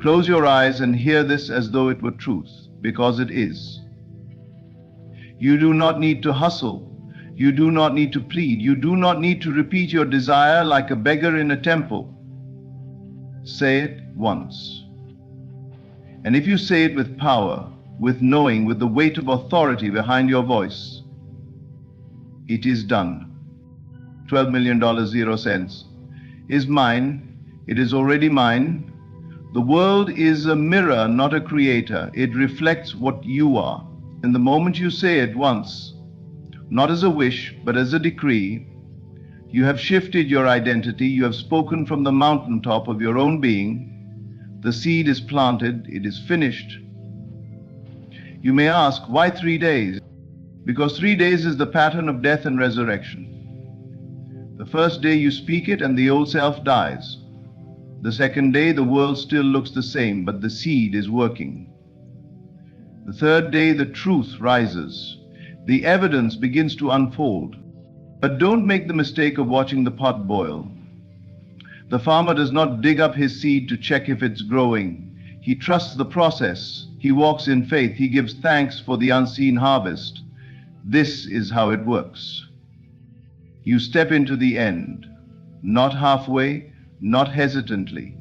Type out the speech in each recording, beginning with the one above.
Close your eyes and hear this as though it were truth, because it is. You do not need to hustle. You do not need to plead. You do not need to repeat your desire like a beggar in a temple. Say it once. And if you say it with power, with knowing, with the weight of authority behind your voice, it is done. $12 million, 0 cents, is mine. It is already mine. The world is a mirror, not a creator. It reflects what you are. And the moment you say it once, not as a wish, but as a decree, you have shifted your identity. You have spoken from the mountaintop of your own being. The seed is planted. It is finished. You may ask, why 3 days? Because 3 days is the pattern of death and resurrection. The first day you speak it and the old self dies. The second day the world still looks the same, but the seed is working. The third day the truth rises. The evidence begins to unfold. But don't make the mistake of watching the pot boil. The farmer does not dig up his seed to check if it's growing. He trusts the process. He walks in faith. He gives thanks for the unseen harvest. This is how it works. You step into the end, not halfway, not hesitantly,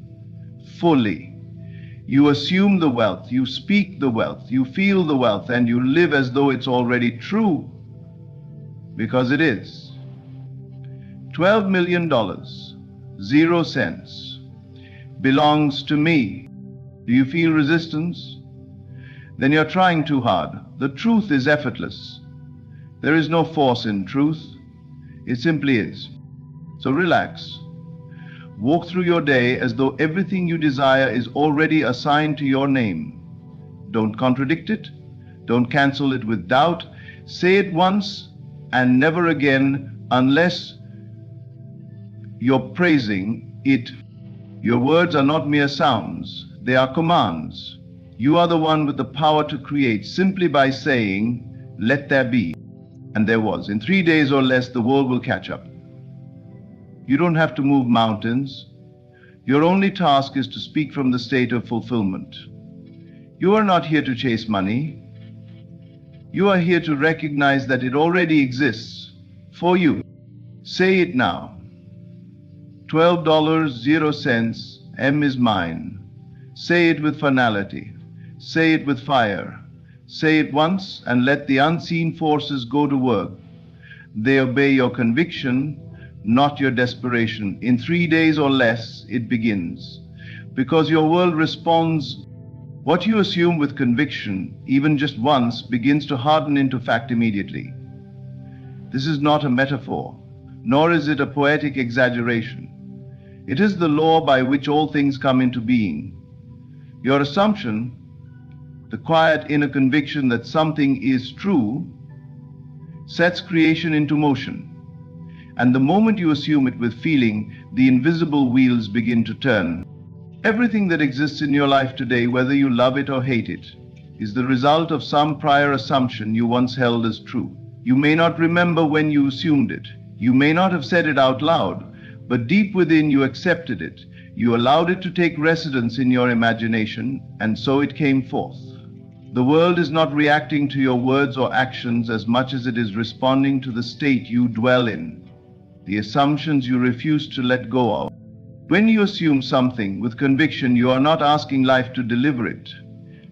fully. You assume the wealth, you speak the wealth, you feel the wealth, and you live as though it's already true, because it is. $12 million, 0 cents, belongs to me. Do you feel resistance? Then you're trying too hard. The truth is effortless. There is no force in truth. It simply is. So relax. Walk through your day as though everything you desire is already assigned to your name. Don't contradict it. Don't cancel it with doubt. Say it once and never again unless you're praising it. Your words are not mere sounds. They are commands. You are the one with the power to create simply by saying, let there be. And there was. In 3 days or less, the world will catch up. You don't have to move mountains. Your only task is to speak from the state of fulfillment. You are not here to chase money. You are here to recognize that it already exists for you. Say it now. $12, 0 cents, M is mine. Say it with finality. Say it with fire. Say it once and let the unseen forces go to work. They obey your conviction, not your desperation. In 3 days or less, it begins. Because your world responds. What you assume with conviction, even just once, begins to harden into fact immediately. This is not a metaphor, nor is it a poetic exaggeration. It is the law by which all things come into being. Your assumption, the quiet inner conviction that something is true, sets creation into motion. And the moment you assume it with feeling, the invisible wheels begin to turn. Everything that exists in your life today, whether you love it or hate it, is the result of some prior assumption you once held as true. You may not remember when you assumed it. You may not have said it out loud, but deep within you accepted it. You allowed it to take residence in your imagination, and so it came forth. The world is not reacting to your words or actions as much as it is responding to the state you dwell in, the assumptions you refuse to let go of. When you assume something with conviction, you are not asking life to deliver it.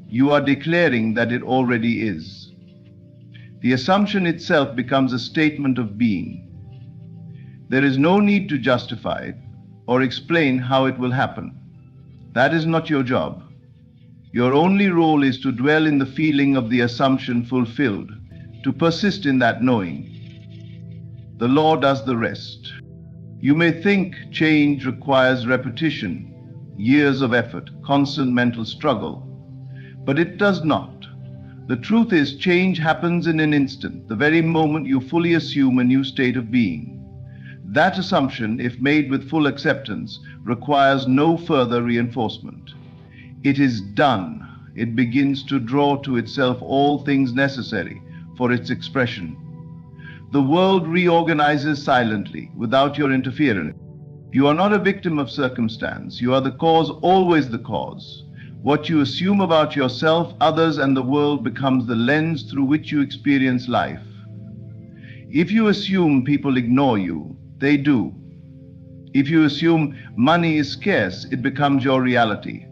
You are declaring that it already is. The assumption itself becomes a statement of being. There is no need to justify it or explain how it will happen. That is not your job. Your only role is to dwell in the feeling of the assumption fulfilled, to persist in that knowing. The law does the rest. You may think change requires repetition, years of effort, constant mental struggle, but it does not. The truth is, change happens in an instant, the very moment you fully assume a new state of being. That assumption, if made with full acceptance, requires no further reinforcement. It is done. It begins to draw to itself all things necessary for its expression. The world reorganizes silently, without your interference. You are not a victim of circumstance. You are the cause, always the cause. What you assume about yourself, others, and the world becomes the lens through which you experience life. If you assume people ignore you, they do. If you assume money is scarce, it becomes your reality.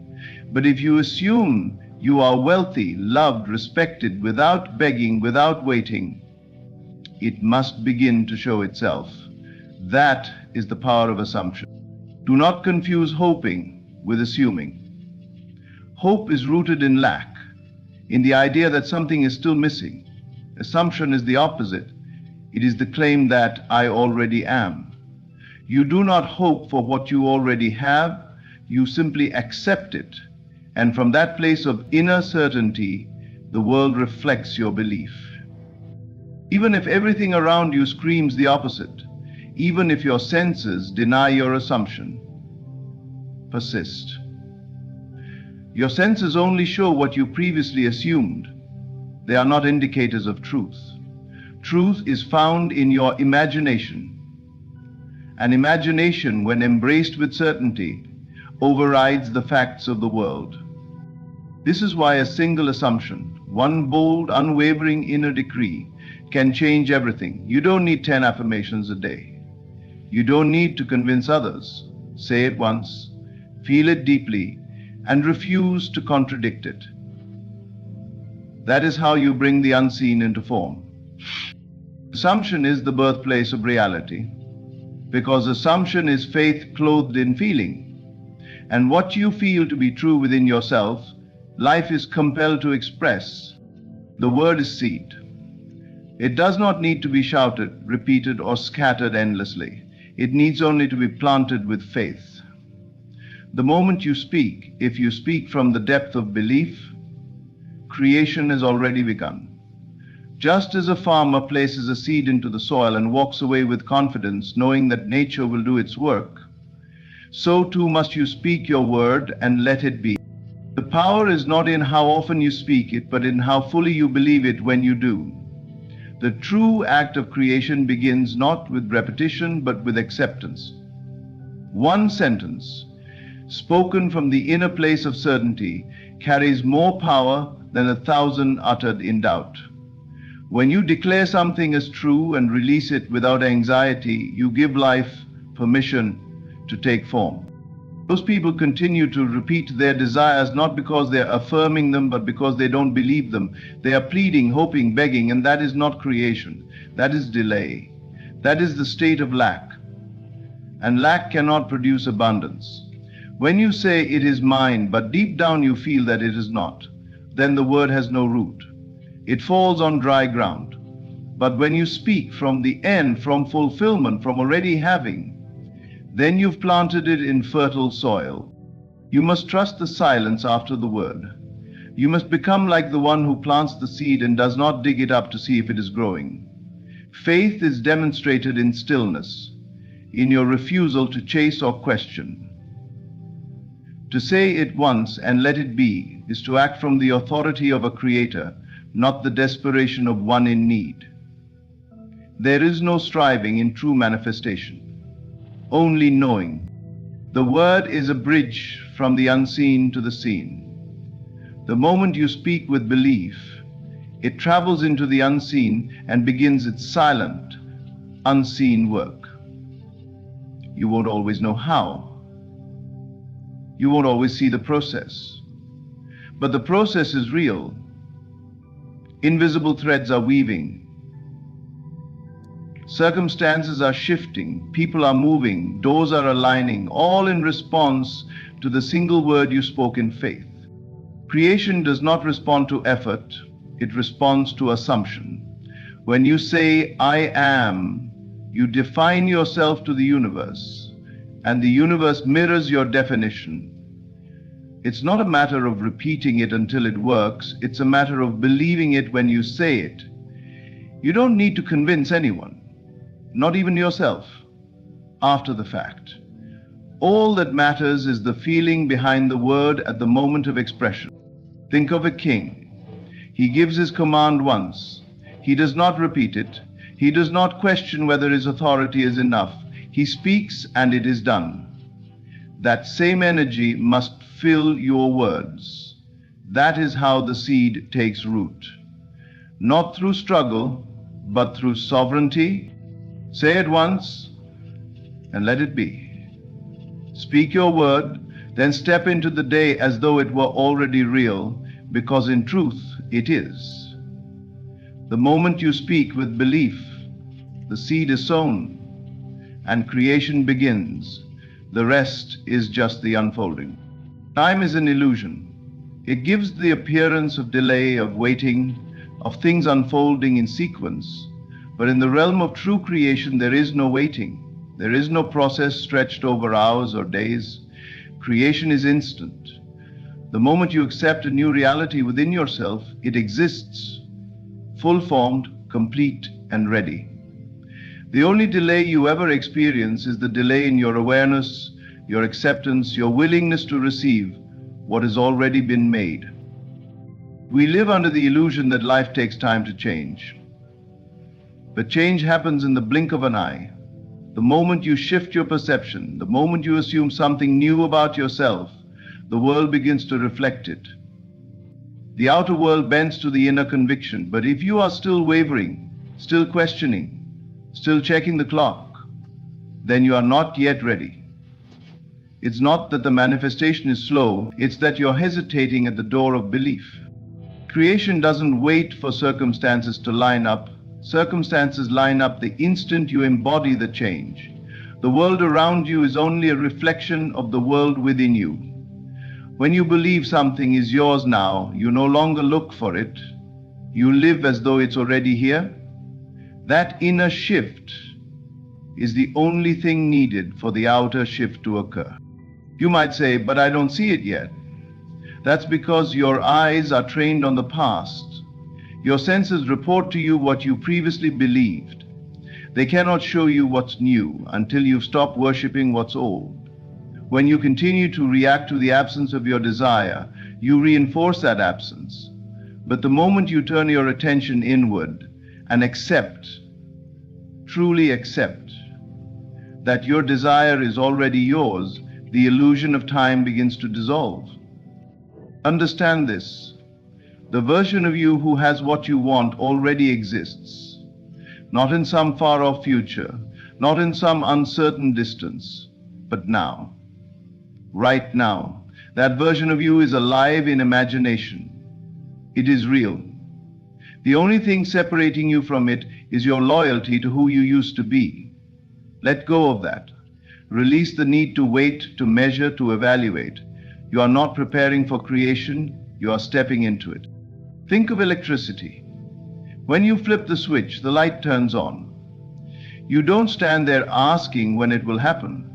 But if you assume you are wealthy, loved, respected, without begging, without waiting, it must begin to show itself. That is the power of assumption. Do not confuse hoping with assuming. Hope is rooted in lack, in the idea that something is still missing. Assumption is the opposite. It is the claim that I already am. You do not hope for what you already have, you simply accept it. And from that place of inner certainty, the world reflects your belief. Even if everything around you screams the opposite, even if your senses deny your assumption, persist. Your senses only show what you previously assumed. They are not indicators of truth. Truth is found in your imagination. And imagination, when embraced with certainty, overrides the facts of the world. This is why a single assumption, one bold, unwavering inner decree, can change everything. You don't need 10 affirmations a day. You don't need to convince others. Say it once, feel it deeply, and refuse to contradict it. That is how you bring the unseen into form. Assumption is the birthplace of reality, because assumption is faith clothed in feeling. And what you feel to be true within yourself, life is compelled to express. The word is seed. It does not need to be shouted, repeated, or scattered endlessly. It needs only to be planted with faith. The moment you speak, if you speak from the depth of belief, creation has already begun. Just as a farmer places a seed into the soil and walks away with confidence, knowing that nature will do its work, so too must you speak your word and let it be. The power is not in how often you speak it, but in how fully you believe it when you do. The true act of creation begins not with repetition, but with acceptance. One sentence, spoken from the inner place of certainty, carries more power than 1,000 uttered in doubt. When you declare something as true and release it without anxiety, you give life permission to take form. Those people continue to repeat their desires not because they are affirming them, but because they don't believe them. They are pleading, hoping, begging, and that is not creation. That is delay. That is the state of lack. And lack cannot produce abundance. When you say it is mine, but deep down you feel that it is not, then the word has no root. It falls on dry ground. But when you speak from the end, from fulfillment, from already having, then you've planted it in fertile soil. You must trust the silence after the word. You must become like the one who plants the seed and does not dig it up to see if it is growing. Faith is demonstrated in stillness, in your refusal to chase or question. To say it once and let it be is to act from the authority of a creator, not the desperation of one in need. There is no striving in true manifestation, only knowing. The word is a bridge from the unseen to the seen. The moment you speak with belief, it travels into the unseen and begins its silent, unseen work. You won't always know how. You won't always see the process. But the process is real. Invisible threads are weaving. Circumstances are shifting. People are moving. Doors are aligning, all in response to the single word you spoke in faith. Creation does not respond to effort. It responds to assumption. When you say, I am, you define yourself to the universe, and the universe mirrors your definition. It's not a matter of repeating it until it works. It's a matter of believing it when you say it. You don't need to convince anyone, not even yourself, after the fact. All that matters is the feeling behind the word at the moment of expression. Think of a king. He gives his command once. He does not repeat it. He does not question whether his authority is enough. He speaks and it is done. That same energy must fill your words. That is how the seed takes root. Not through struggle, but through sovereignty. Say it once and let it be. Speak your word, then step into the day as though it were already real, because in truth it is. The moment you speak with belief, the seed is sown, and creation begins. The rest is just the unfolding. Time is an illusion. It gives the appearance of delay, of waiting, of things unfolding in sequence. But in the realm of true creation, there is no waiting. There is no process stretched over hours or days. Creation is instant. The moment you accept a new reality within yourself, it exists, full-formed, complete, and ready. The only delay you ever experience is the delay in your awareness, your acceptance, your willingness to receive what has already been made. We live under the illusion that life takes time to change. But change happens in the blink of an eye. The moment you shift your perception, the moment you assume something new about yourself, the world begins to reflect it. The outer world bends to the inner conviction, but if you are still wavering, still questioning, still checking the clock, then you are not yet ready. It's not that the manifestation is slow, it's that you're hesitating at the door of belief. Creation doesn't wait for circumstances to line up. Circumstances line up the instant you embody the change. The world around you is only a reflection of the world within you. When you believe something is yours now, you no longer look for it. You live as though it's already here. That inner shift is the only thing needed for the outer shift to occur. You might say, but I don't see it yet. That's because your eyes are trained on the past. Your senses report to you what you previously believed. They cannot show you what's new until you've stopped worshipping what's old. When you continue to react to the absence of your desire, you reinforce that absence. But the moment you turn your attention inward and accept, truly accept, that your desire is already yours, the illusion of time begins to dissolve. Understand this. The version of you who has what you want already exists. Not in some far-off future, not in some uncertain distance, but now. Right now. That version of you is alive in imagination. It is real. The only thing separating you from it is your loyalty to who you used to be. Let go of that. Release the need to wait, to measure, to evaluate. You are not preparing for creation, you are stepping into it. Think of electricity. When you flip the switch, the light turns on. You don't stand there asking when it will happen.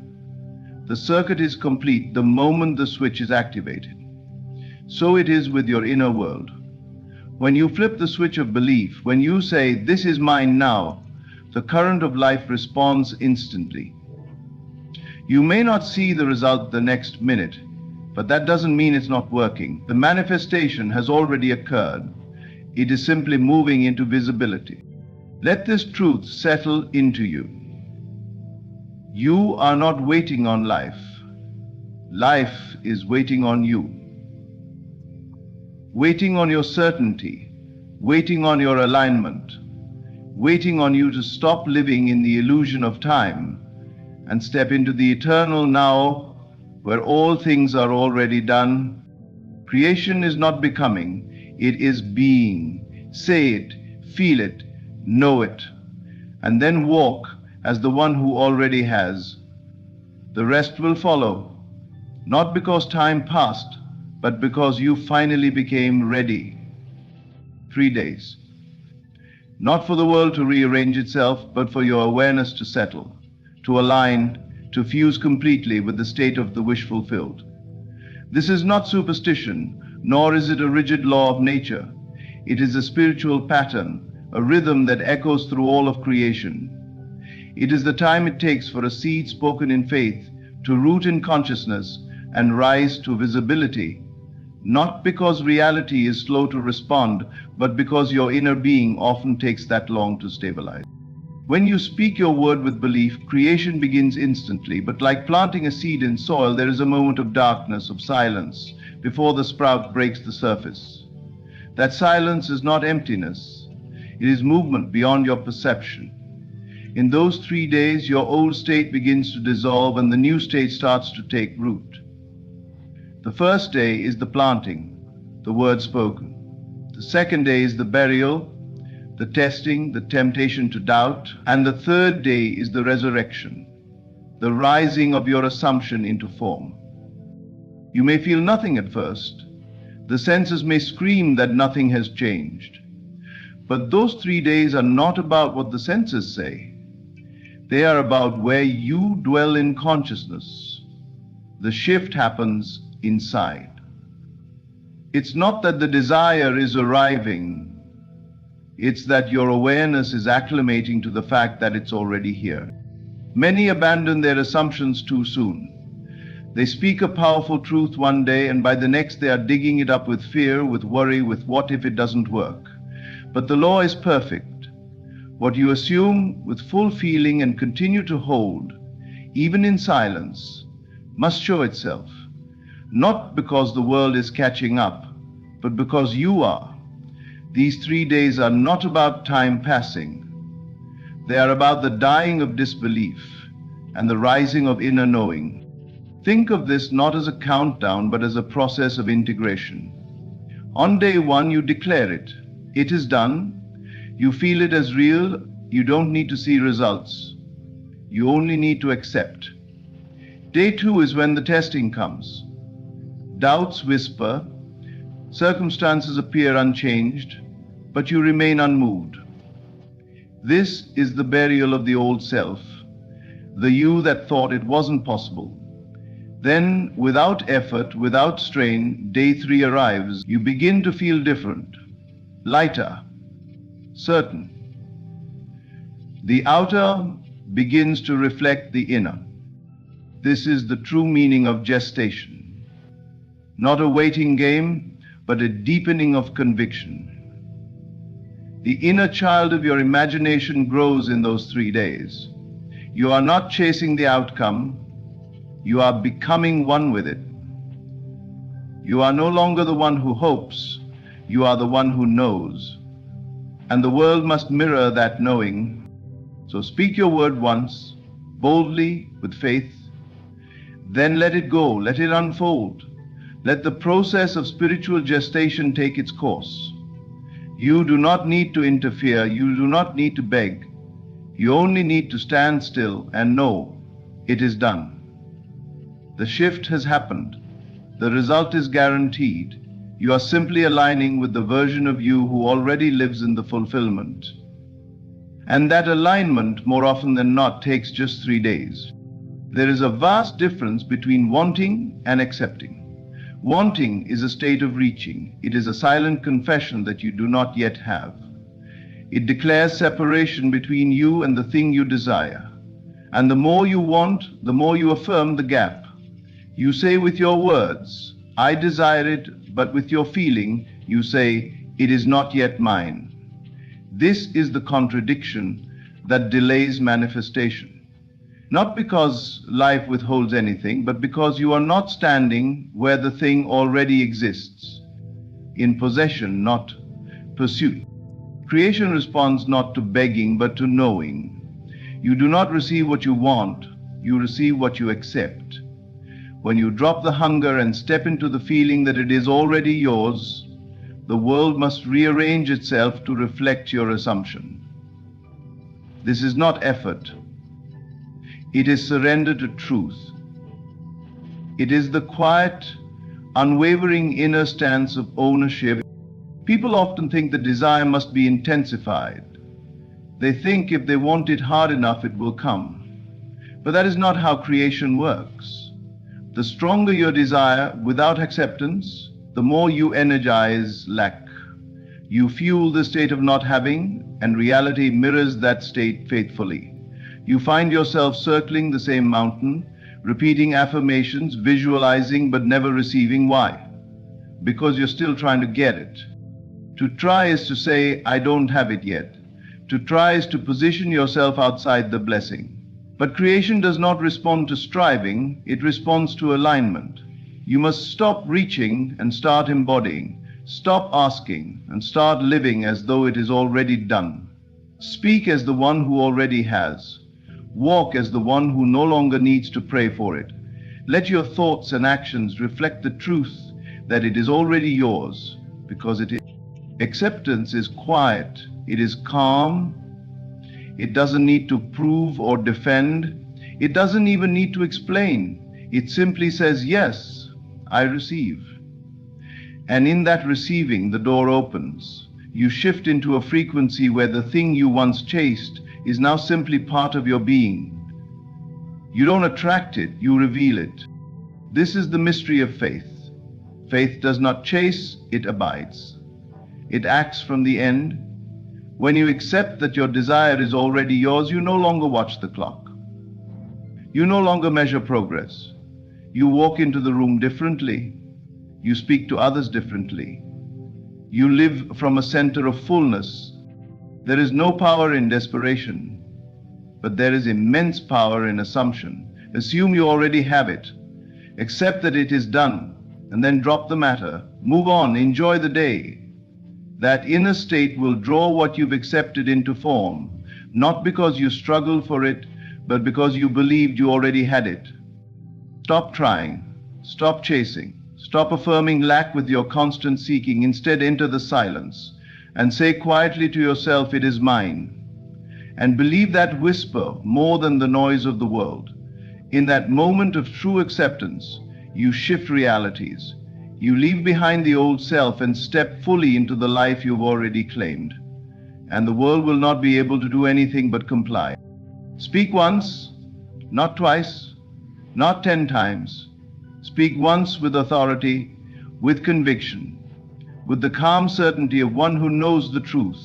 The circuit is complete the moment the switch is activated. So it is with your inner world. When you flip the switch of belief, when you say, "This is mine now," the current of life responds instantly. You may not see the result the next minute, but that doesn't mean it's not working. The manifestation has already occurred. It is simply moving into visibility. Let this truth settle into you. You are not waiting on life. Life is waiting on you. Waiting on your certainty, waiting on your alignment, waiting on you to stop living in the illusion of time and step into the eternal now, where all things are already done. Creation is not becoming, it is being. Say it, feel it, know it, and then walk as the one who already has. The rest will follow, not because time passed, but because you finally became ready. 3 days. Not for the world to rearrange itself, but for your awareness to settle, to align, to fuse completely with the state of the wish fulfilled. This is not superstition, nor is it a rigid law of nature. It is a spiritual pattern, a rhythm that echoes through all of creation. It is the time it takes for a seed spoken in faith to root in consciousness and rise to visibility, not because reality is slow to respond, but because your inner being often takes that long to stabilize. When you speak your word with belief, creation begins instantly, but like planting a seed in soil, there is a moment of darkness, of silence, before the sprout breaks the surface. That silence is not emptiness, it is movement beyond your perception. In those 3 days, your old state begins to dissolve and the new state starts to take root. The first day is the planting, the word spoken. The second day is the burial, the testing, the temptation to doubt. And the third day is the resurrection, the rising of your assumption into form. You may feel nothing at first. The senses may scream that nothing has changed. But those 3 days are not about what the senses say. They are about where you dwell in consciousness. The shift happens inside. It's not that the desire is arriving. It's that your awareness is acclimating to the fact that it's already here. Many abandon their assumptions too soon. They speak a powerful truth one day, and by the next they are digging it up with fear, with worry, with what if it doesn't work. But the law is perfect. What you assume with full feeling and continue to hold, even in silence, must show itself. Not because the world is catching up, but because you are. These 3 days are not about time passing. They are about the dying of disbelief and the rising of inner knowing. Think of this not as a countdown, but as a process of integration. On day 1, you declare it. It is done. You feel it as real. You don't need to see results. You only need to accept. Day 2 is when the testing comes. Doubts whisper. Circumstances appear unchanged, but you remain unmoved. This is the burial of the old self, the you that thought it wasn't possible. Then, without effort, without strain, day 3 arrives. You begin to feel different, lighter, certain. The outer begins to reflect the inner. This is the true meaning of gestation. Not a waiting game, but a deepening of conviction. The inner child of your imagination grows in those 3 days. You are not chasing the outcome. You are becoming one with it. You are no longer the one who hopes. You are the one who knows. And the world must mirror that knowing. So speak your word once, boldly, with faith. Then let it go, let it unfold. Let the process of spiritual gestation take its course. You do not need to interfere. You do not need to beg. You only need to stand still and know it is done. The shift has happened. The result is guaranteed. You are simply aligning with the version of you who already lives in the fulfillment. And that alignment, more often than not, takes just 3 days. There is a vast difference between wanting and accepting. Wanting is a state of reaching. It is a silent confession that you do not yet have. It declares separation between you and the thing you desire. And the more you want, the more you affirm the gap. You say with your words, I desire it, but with your feeling, you say, it is not yet mine. This is the contradiction that delays manifestation. Not because life withholds anything, but because you are not standing where the thing already exists. In possession, not pursuit. Creation responds not to begging, but to knowing. You do not receive what you want, you receive what you accept. When you drop the hunger and step into the feeling that it is already yours, the world must rearrange itself to reflect your assumption. This is not effort. It is surrender to truth. It is the quiet, unwavering inner stance of ownership. People often think the desire must be intensified. They think if they want it hard enough, it will come. But that is not how creation works. The stronger your desire without acceptance, the more you energize lack. You fuel the state of not having, and reality mirrors that state faithfully. You find yourself circling the same mountain, repeating affirmations, visualizing, but never receiving. Why? Because you're still trying to get it. To try is to say, I don't have it yet. To try is to position yourself outside the blessing. But creation does not respond to striving, it responds to alignment. You must stop reaching and start embodying. Stop asking and start living as though it is already done. Speak as the one who already has. Walk as the one who no longer needs to pray for it. Let your thoughts and actions reflect the truth that it is already yours, because it is. Acceptance is quiet, it is calm. It doesn't need to prove or defend. It doesn't even need to explain. It simply says, yes, I receive. And in that receiving, the door opens. You shift into a frequency where the thing you once chased is now simply part of your being. You don't attract it, you reveal it. This is the mystery of faith. Faith does not chase, it abides. It acts from the end. When you accept that your desire is already yours, you no longer watch the clock. You no longer measure progress. You walk into the room differently. You speak to others differently. You live from a center of fullness. There is no power in desperation, but there is immense power in assumption. Assume you already have it. Accept that it is done, and then drop the matter. Move on, enjoy the day. That inner state will draw what you've accepted into form, not because you struggled for it, but because you believed you already had it. Stop trying, stop chasing, stop affirming lack with your constant seeking. Instead, enter the silence and say quietly to yourself, it is mine. And believe that whisper more than the noise of the world. In that moment of true acceptance, you shift realities. You leave behind the old self and step fully into the life you've already claimed. And the world will not be able to do anything but comply. Speak once, not twice, not 10 times. Speak once with authority, with conviction, with the calm certainty of one who knows the truth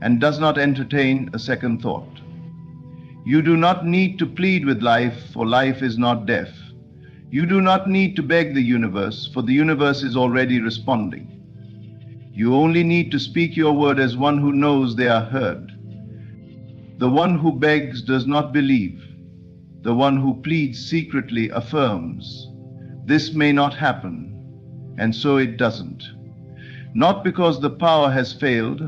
and does not entertain a second thought. You do not need to plead with life, for life is not deaf. You do not need to beg the universe, for the universe is already responding. You only need to speak your word as one who knows they are heard. The one who begs does not believe. The one who pleads secretly affirms. This may not happen, and so it doesn't. Not because the power has failed,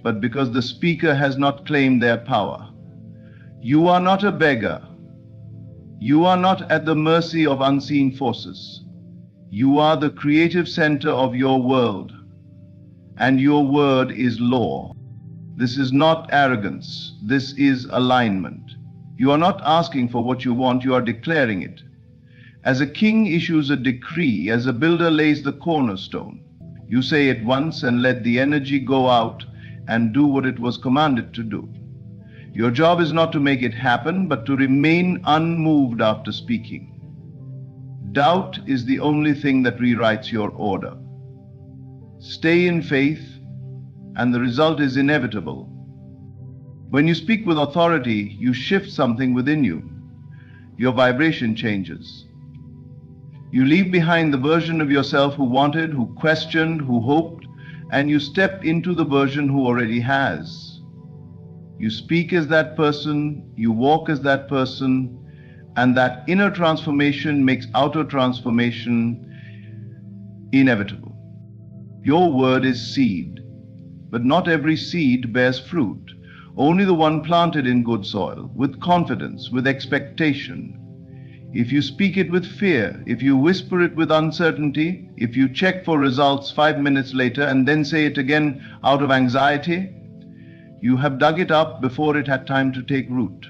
but because the speaker has not claimed their power. You are not a beggar. You are not at the mercy of unseen forces. You are the creative center of your world, and your word is law. This is not arrogance. This is alignment. You are not asking for what you want, you are declaring it. As a king issues a decree, as a builder lays the cornerstone, you say it once and let the energy go out and do what it was commanded to do. Your job is not to make it happen, but to remain unmoved after speaking. Doubt is the only thing that rewrites your order. Stay in faith, and the result is inevitable. When you speak with authority, you shift something within you. Your vibration changes. You leave behind the version of yourself who wanted, who questioned, who hoped, and you step into the version who already has. You speak as that person, you walk as that person, and that inner transformation makes outer transformation inevitable. Your word is seed, but not every seed bears fruit. Only the one planted in good soil, with confidence, with expectation. If you speak it with fear, if you whisper it with uncertainty, if you check for results 5 minutes later and then say it again out of anxiety, you have dug it up before it had time to take root.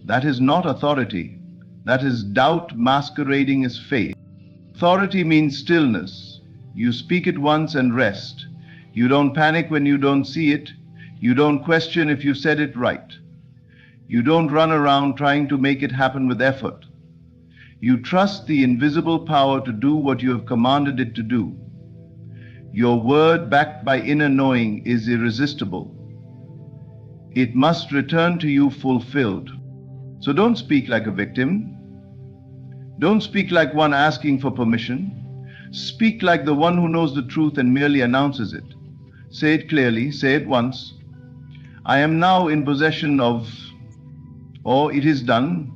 That is not authority. That is doubt masquerading as faith. Authority means stillness. You speak it once and rest. You don't panic when you don't see it. You don't question if you said it right. You don't run around trying to make it happen with effort. You trust the invisible power to do what you have commanded it to do. Your word, backed by inner knowing, is irresistible. It must return to you fulfilled. So don't speak like a victim. Don't speak like one asking for permission. Speak like the one who knows the truth and merely announces it. Say it clearly, say it once. I am now in possession of, or it is done,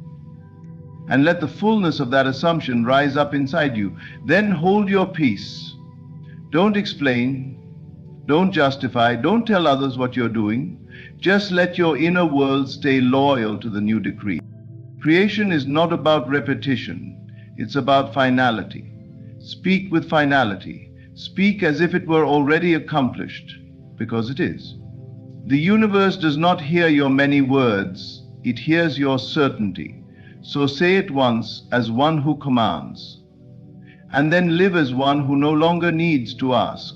and let the fullness of that assumption rise up inside you. Then hold your peace. Don't explain, don't justify, don't tell others what you're doing. Just let your inner world stay loyal to the new decree. Creation is not about repetition, it's about finality. Speak with finality. Speak as if it were already accomplished, because it is. The universe does not hear your many words, it hears your certainty. So say it once as one who commands, and then live as one who no longer needs to ask.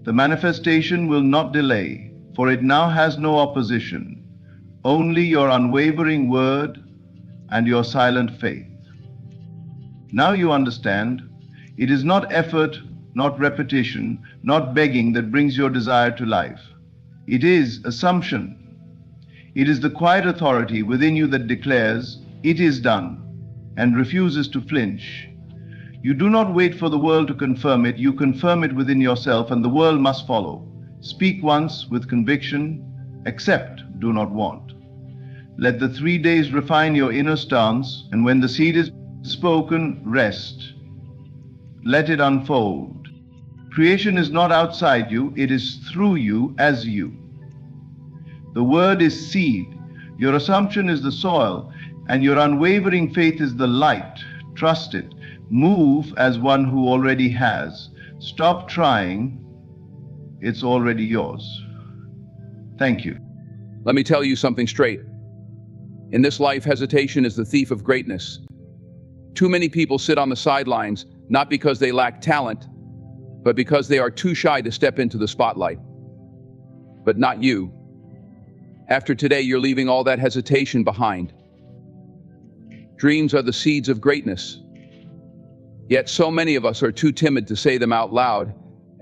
The manifestation will not delay, for it now has no opposition, only your unwavering word and your silent faith. Now you understand, it is not effort, not repetition, not begging that brings your desire to life. It is assumption. It is the quiet authority within you that declares, "It is done," and refuses to flinch. You do not wait for the world to confirm it, you confirm it within yourself, and the world must follow. Speak once with conviction, accept, do not want. Let the 3 days refine your inner stance, and when the seed is spoken, rest. Let it unfold. Creation is not outside you, it is through you as you. The word is seed, your assumption is the soil, and your unwavering faith is the light. Trust it. Move as one who already has. Stop trying. It's already yours. Thank you. Let me tell you something straight. In this life, hesitation is the thief of greatness. Too many people sit on the sidelines, not because they lack talent, but because they are too shy to step into the spotlight. But not you. After today, you're leaving all that hesitation behind. Dreams are the seeds of greatness. Yet so many of us are too timid to say them out loud,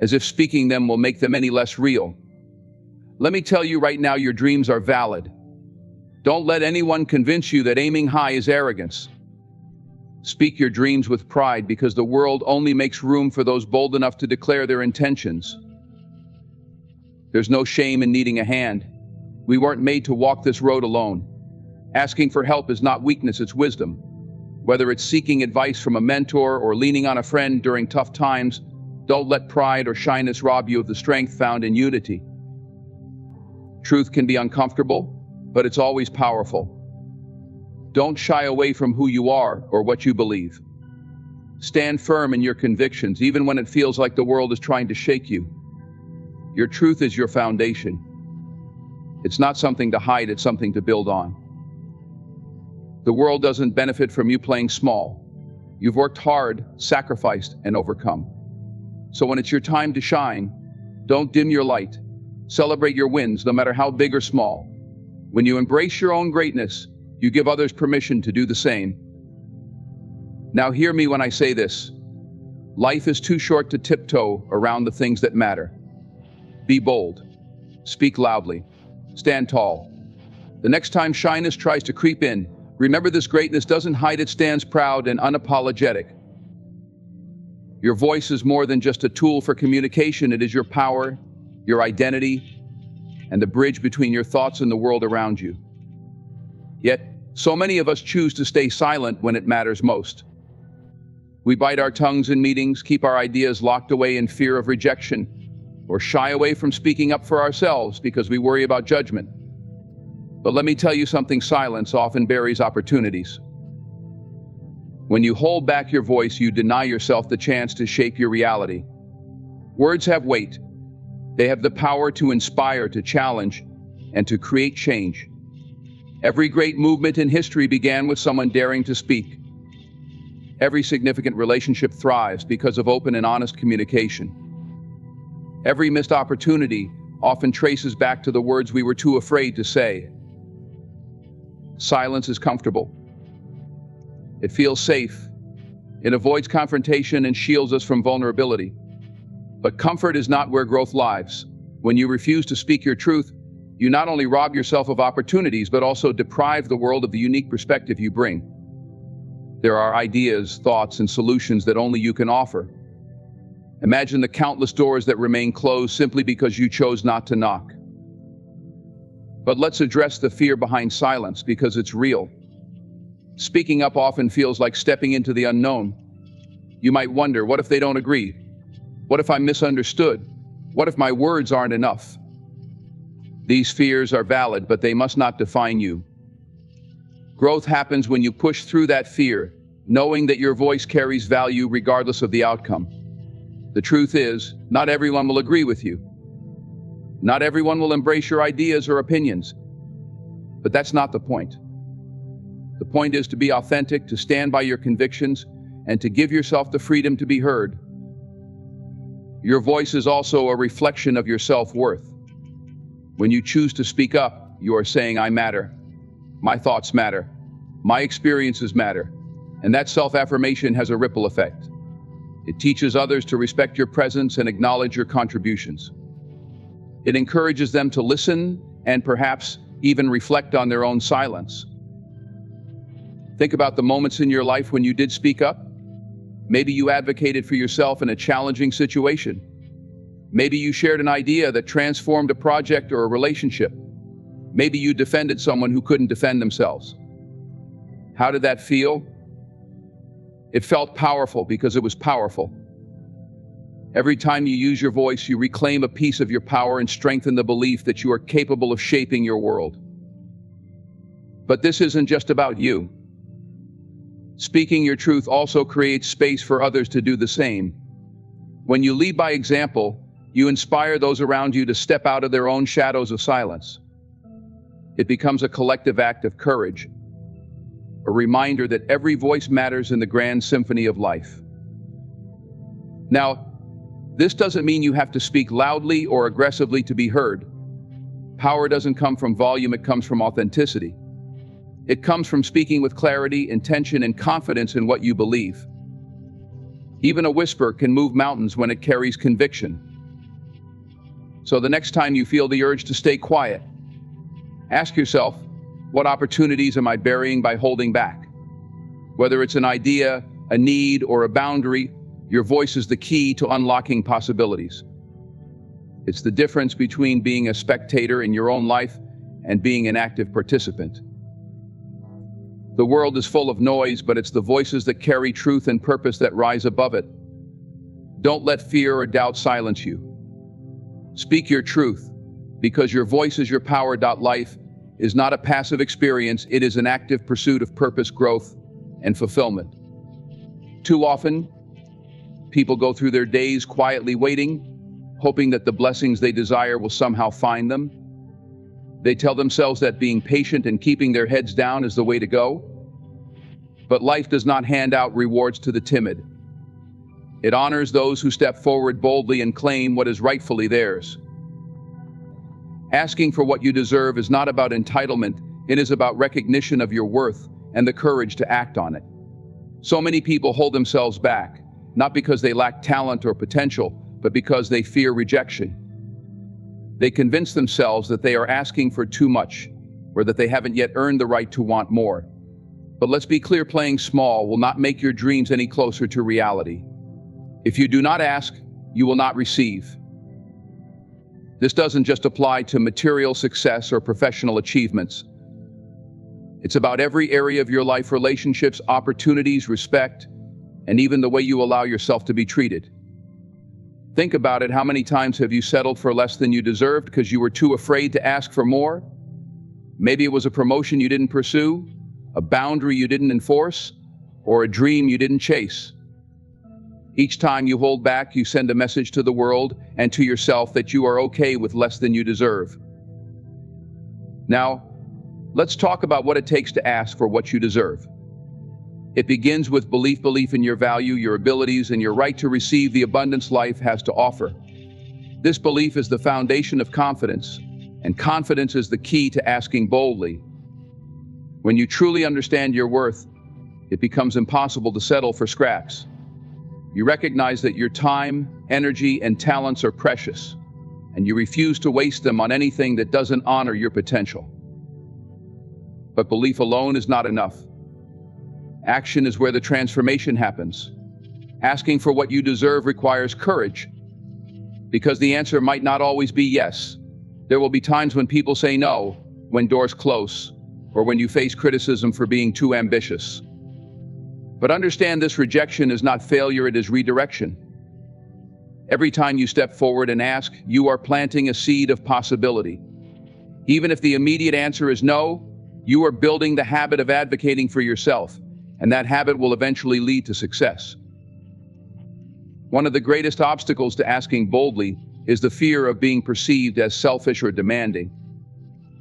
as if speaking them will make them any less real. Let me tell you right now, your dreams are valid. Don't let anyone convince you that aiming high is arrogance. Speak your dreams with pride, because the world only makes room for those bold enough to declare their intentions. There's no shame in needing a hand. We weren't made to walk this road alone. Asking for help is not weakness, it's wisdom. Whether it's seeking advice from a mentor or leaning on a friend during tough times, don't let pride or shyness rob you of the strength found in unity. Truth can be uncomfortable, but it's always powerful. Don't shy away from who you are or what you believe. Stand firm in your convictions, even when it feels like the world is trying to shake you. Your truth is your foundation. It's not something to hide, it's something to build on. The world doesn't benefit from you playing small. You've worked hard, sacrificed, and overcome. So when it's your time to shine, don't dim your light. Celebrate your wins, no matter how big or small. When you embrace your own greatness, you give others permission to do the same. Now hear me when I say this. Life is too short to tiptoe around the things that matter. Be bold. Speak loudly. Stand tall. The next time shyness tries to creep in, remember this greatness doesn't hide, it stands proud and unapologetic. Your voice is more than just a tool for communication, it is your power, your identity, and the bridge between your thoughts and the world around you. Yet, so many of us choose to stay silent when it matters most. We bite our tongues in meetings, keep our ideas locked away in fear of rejection, or shy away from speaking up for ourselves because we worry about judgment. But let me tell you something, silence often buries opportunities. When you hold back your voice, you deny yourself the chance to shape your reality. Words have weight. They have the power to inspire, to challenge, and to create change. Every great movement in history began with someone daring to speak. Every significant relationship thrives because of open and honest communication. Every missed opportunity often traces back to the words we were too afraid to say. Silence is comfortable. It feels safe. It avoids confrontation and shields us from vulnerability. But comfort is not where growth lies. When you refuse to speak your truth, you not only rob yourself of opportunities, but also deprive the world of the unique perspective you bring. There are ideas, thoughts, and solutions that only you can offer. Imagine the countless doors that remain closed simply because you chose not to knock. But let's address the fear behind silence because it's real. Speaking up often feels like stepping into the unknown. You might wonder, what if they don't agree? What if I'm misunderstood? What if my words aren't enough? These fears are valid, but they must not define you. Growth happens when you push through that fear, knowing that your voice carries value regardless of the outcome. The truth is, not everyone will agree with you. Not everyone will embrace your ideas or opinions. But that's not the point. The point is to be authentic, to stand by your convictions, and to give yourself the freedom to be heard. Your voice is also a reflection of your self-worth. When you choose to speak up, you are saying, I matter. My thoughts matter. My experiences matter. And that self-affirmation has a ripple effect. It teaches others to respect your presence and acknowledge your contributions. It encourages them to listen and perhaps even reflect on their own silence. Think about the moments in your life when you did speak up. Maybe you advocated for yourself in a challenging situation. Maybe you shared an idea that transformed a project or a relationship. Maybe you defended someone who couldn't defend themselves. How did that feel? It felt powerful because it was powerful. Every time you use your voice, you reclaim a piece of your power and strengthen the belief that you are capable of shaping your world. But this isn't just about you. Speaking your truth also creates space for others to do the same. When you lead by example, you inspire those around you to step out of their own shadows of silence. It becomes a collective act of courage, a reminder that every voice matters in the grand symphony of life. Now, this doesn't mean you have to speak loudly or aggressively to be heard. Power doesn't come from volume, it comes from authenticity. It comes from speaking with clarity, intention, and confidence in what you believe. Even a whisper can move mountains when it carries conviction. So the next time you feel the urge to stay quiet, ask yourself, what opportunities am I burying by holding back? Whether it's an idea, a need, or a boundary, your voice is the key to unlocking possibilities. It's the difference between being a spectator in your own life and being an active participant. The world is full of noise, but it's the voices that carry truth and purpose that rise above it. Don't let fear or doubt silence you. Speak your truth, because your voice is your power. Life is not a passive experience, it is an active pursuit of purpose, growth, and fulfillment. Too often, people go through their days quietly waiting, hoping that the blessings they desire will somehow find them. They tell themselves that being patient and keeping their heads down is the way to go. But life does not hand out rewards to the timid. It honors those who step forward boldly and claim what is rightfully theirs. Asking for what you deserve is not about entitlement, it is about recognition of your worth and the courage to act on it. So many people hold themselves back, not because they lack talent or potential, but because they fear rejection. They convince themselves that they are asking for too much, or that they haven't yet earned the right to want more. But let's be clear, playing small will not make your dreams any closer to reality. If you do not ask, you will not receive. This doesn't just apply to material success or professional achievements. It's about every area of your life: relationships, opportunities, respect, and even the way you allow yourself to be treated. Think about it. How many times have you settled for less than you deserved because you were too afraid to ask for more? Maybe it was a promotion you didn't pursue, a boundary you didn't enforce, or a dream you didn't chase. Each time you hold back, you send a message to the world and to yourself that you are okay with less than you deserve. Now, let's talk about what it takes to ask for what you deserve. It begins with belief in your value, your abilities, and your right to receive the abundance life has to offer. This belief is the foundation of confidence, and confidence is the key to asking boldly. When you truly understand your worth, it becomes impossible to settle for scraps. You recognize that your time, energy, and talents are precious, and you refuse to waste them on anything that doesn't honor your potential. But belief alone is not enough. Action is where the transformation happens. Asking for what you deserve requires courage, because the answer might not always be yes. There will be times when people say no, when doors close, or when you face criticism for being too ambitious. But understand this rejection is not failure, it is redirection. Every time you step forward and ask, you are planting a seed of possibility. Even if the immediate answer is no, you are building the habit of advocating for yourself, and that habit will eventually lead to success. One of the greatest obstacles to asking boldly is the fear of being perceived as selfish or demanding.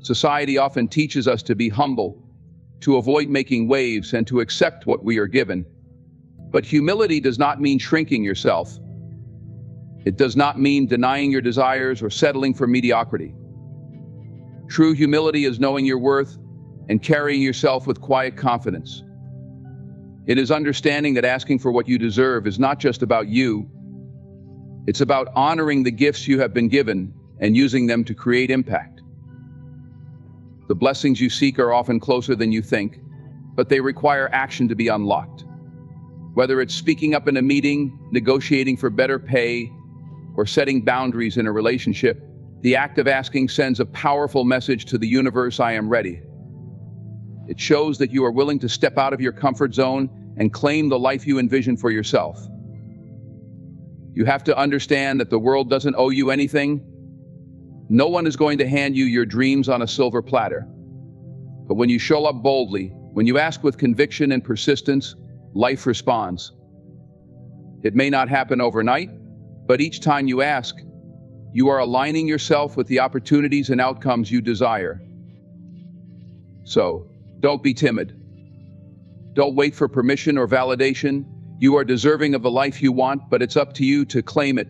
Society often teaches us to be humble, to avoid making waves, and to accept what we are given. But humility does not mean shrinking yourself. It does not mean denying your desires or settling for mediocrity. True humility is knowing your worth and carrying yourself with quiet confidence. It is understanding that asking for what you deserve is not just about you. It's about honoring the gifts you have been given and using them to create impact. The blessings you seek are often closer than you think, but they require action to be unlocked. Whether it's speaking up in a meeting, negotiating for better pay, or setting boundaries in a relationship, the act of asking sends a powerful message to the universe: I am ready. It shows that you are willing to step out of your comfort zone and claim the life you envision for yourself. You have to understand that the world doesn't owe you anything. No one is going to hand you your dreams on a silver platter. But when you show up boldly, when you ask with conviction and persistence, life responds. It may not happen overnight, but each time you ask, you are aligning yourself with the opportunities and outcomes you desire. So, don't be timid. Don't wait for permission or validation. You are deserving of the life you want, but it's up to you to claim it.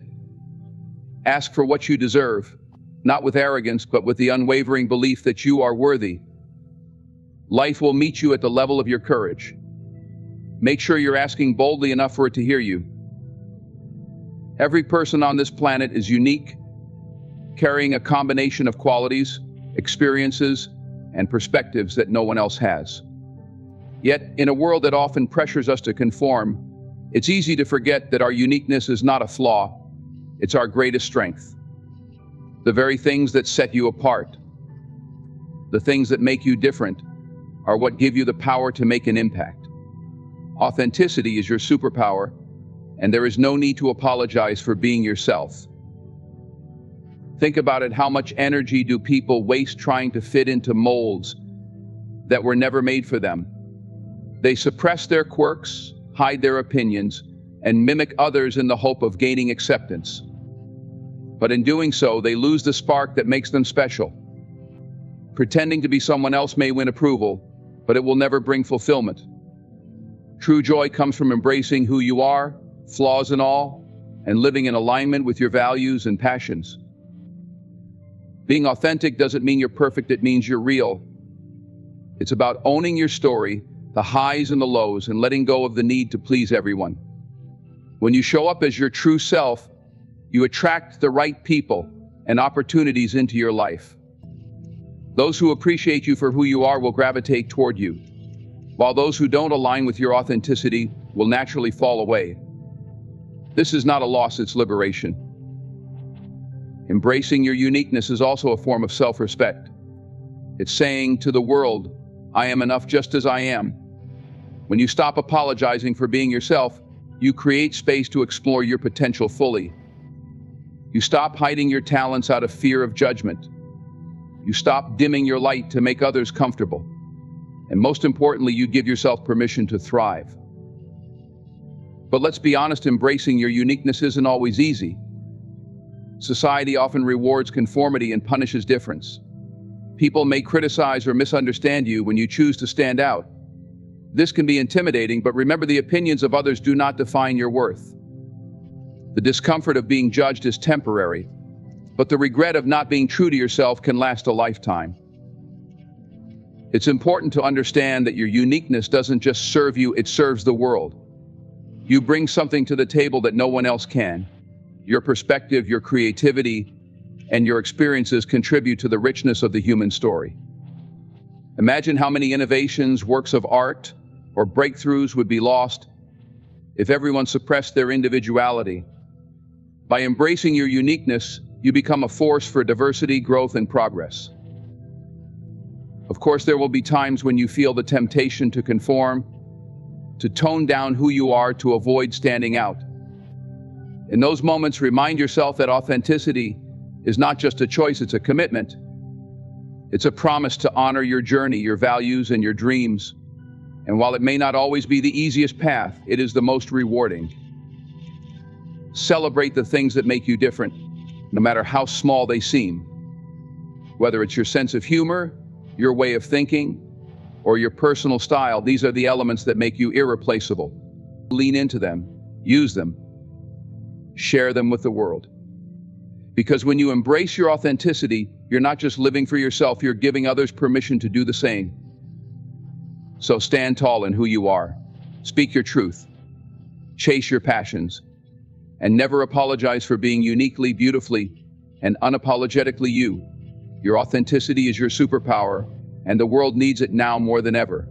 Ask for what you deserve, not with arrogance, but with the unwavering belief that you are worthy. Life will meet you at the level of your courage. Make sure you're asking boldly enough for it to hear you. Every person on this planet is unique, carrying a combination of qualities, experiences, and perspectives that no one else has. Yet, in a world that often pressures us to conform, it's easy to forget that our uniqueness is not a flaw, it's our greatest strength. The very things that set you apart, the things that make you different, are what give you the power to make an impact. Authenticity is your superpower, and there is no need to apologize for being yourself. Think about it: how much energy do people waste trying to fit into molds that were never made for them? They suppress their quirks, hide their opinions, and mimic others in the hope of gaining acceptance. But in doing so, they lose the spark that makes them special. Pretending to be someone else may win approval, but it will never bring fulfillment. True joy comes from embracing who you are, flaws and all, and living in alignment with your values and passions. Being authentic doesn't mean you're perfect, it means you're real. It's about owning your story, the highs and the lows, and letting go of the need to please everyone. When you show up as your true self, you attract the right people and opportunities into your life. Those who appreciate you for who you are will gravitate toward you, while those who don't align with your authenticity will naturally fall away. This is not a loss, it's liberation. Embracing your uniqueness is also a form of self-respect. It's saying to the world, I am enough just as I am. When you stop apologizing for being yourself, you create space to explore your potential fully. You stop hiding your talents out of fear of judgment. You stop dimming your light to make others comfortable. And most importantly, you give yourself permission to thrive. But let's be honest, embracing your uniqueness isn't always easy. Society often rewards conformity and punishes difference. People may criticize or misunderstand you when you choose to stand out. This can be intimidating, but remember, the opinions of others do not define your worth. The discomfort of being judged is temporary, but the regret of not being true to yourself can last a lifetime. It's important to understand that your uniqueness doesn't just serve you, it serves the world. You bring something to the table that no one else can. Your perspective, your creativity, and your experiences contribute to the richness of the human story. Imagine how many innovations, works of art, or breakthroughs would be lost if everyone suppressed their individuality. By embracing your uniqueness, you become a force for diversity, growth, and progress. Of course, there will be times when you feel the temptation to conform, to tone down who you are to avoid standing out. In those moments, remind yourself that authenticity is not just a choice, it's a commitment. It's a promise to honor your journey, your values, and your dreams. And while it may not always be the easiest path, it is the most rewarding. Celebrate the things that make you different, no matter how small they seem. Whether it's your sense of humor, your way of thinking, or your personal style, these are the elements that make you irreplaceable. Lean into them, use them, share them with the world. Because when you embrace your authenticity, you're not just living for yourself, you're giving others permission to do the same. So stand tall in who you are, speak your truth, chase your passions, and never apologize for being uniquely, beautifully, and unapologetically you. Your authenticity is your superpower, and the world needs it now more than ever.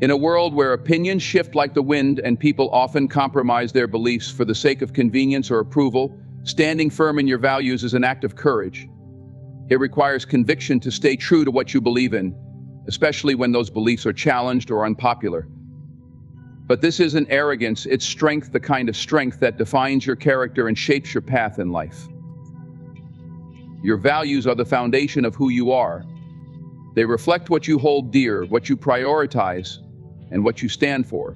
In a world where opinions shift like the wind and people often compromise their beliefs for the sake of convenience or approval, standing firm in your values is an act of courage. It requires conviction to stay true to what you believe in, especially when those beliefs are challenged or unpopular. But this isn't arrogance, it's strength, the kind of strength that defines your character and shapes your path in life. Your values are the foundation of who you are. They reflect what you hold dear, what you prioritize, and what you stand for.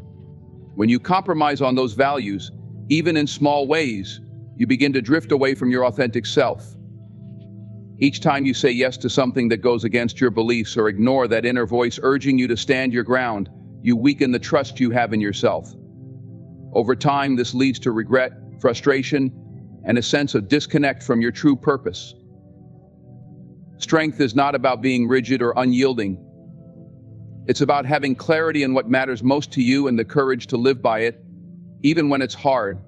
When you compromise on those values, even in small ways, you begin to drift away from your authentic self. Each time you say yes to something that goes against your beliefs or ignore that inner voice urging you to stand your ground, you weaken the trust you have in yourself. Over time, this leads to regret, frustration, and a sense of disconnect from your true purpose. Strength is not about being rigid or unyielding. It's about having clarity in what matters most to you and the courage to live by it, even when it's hard.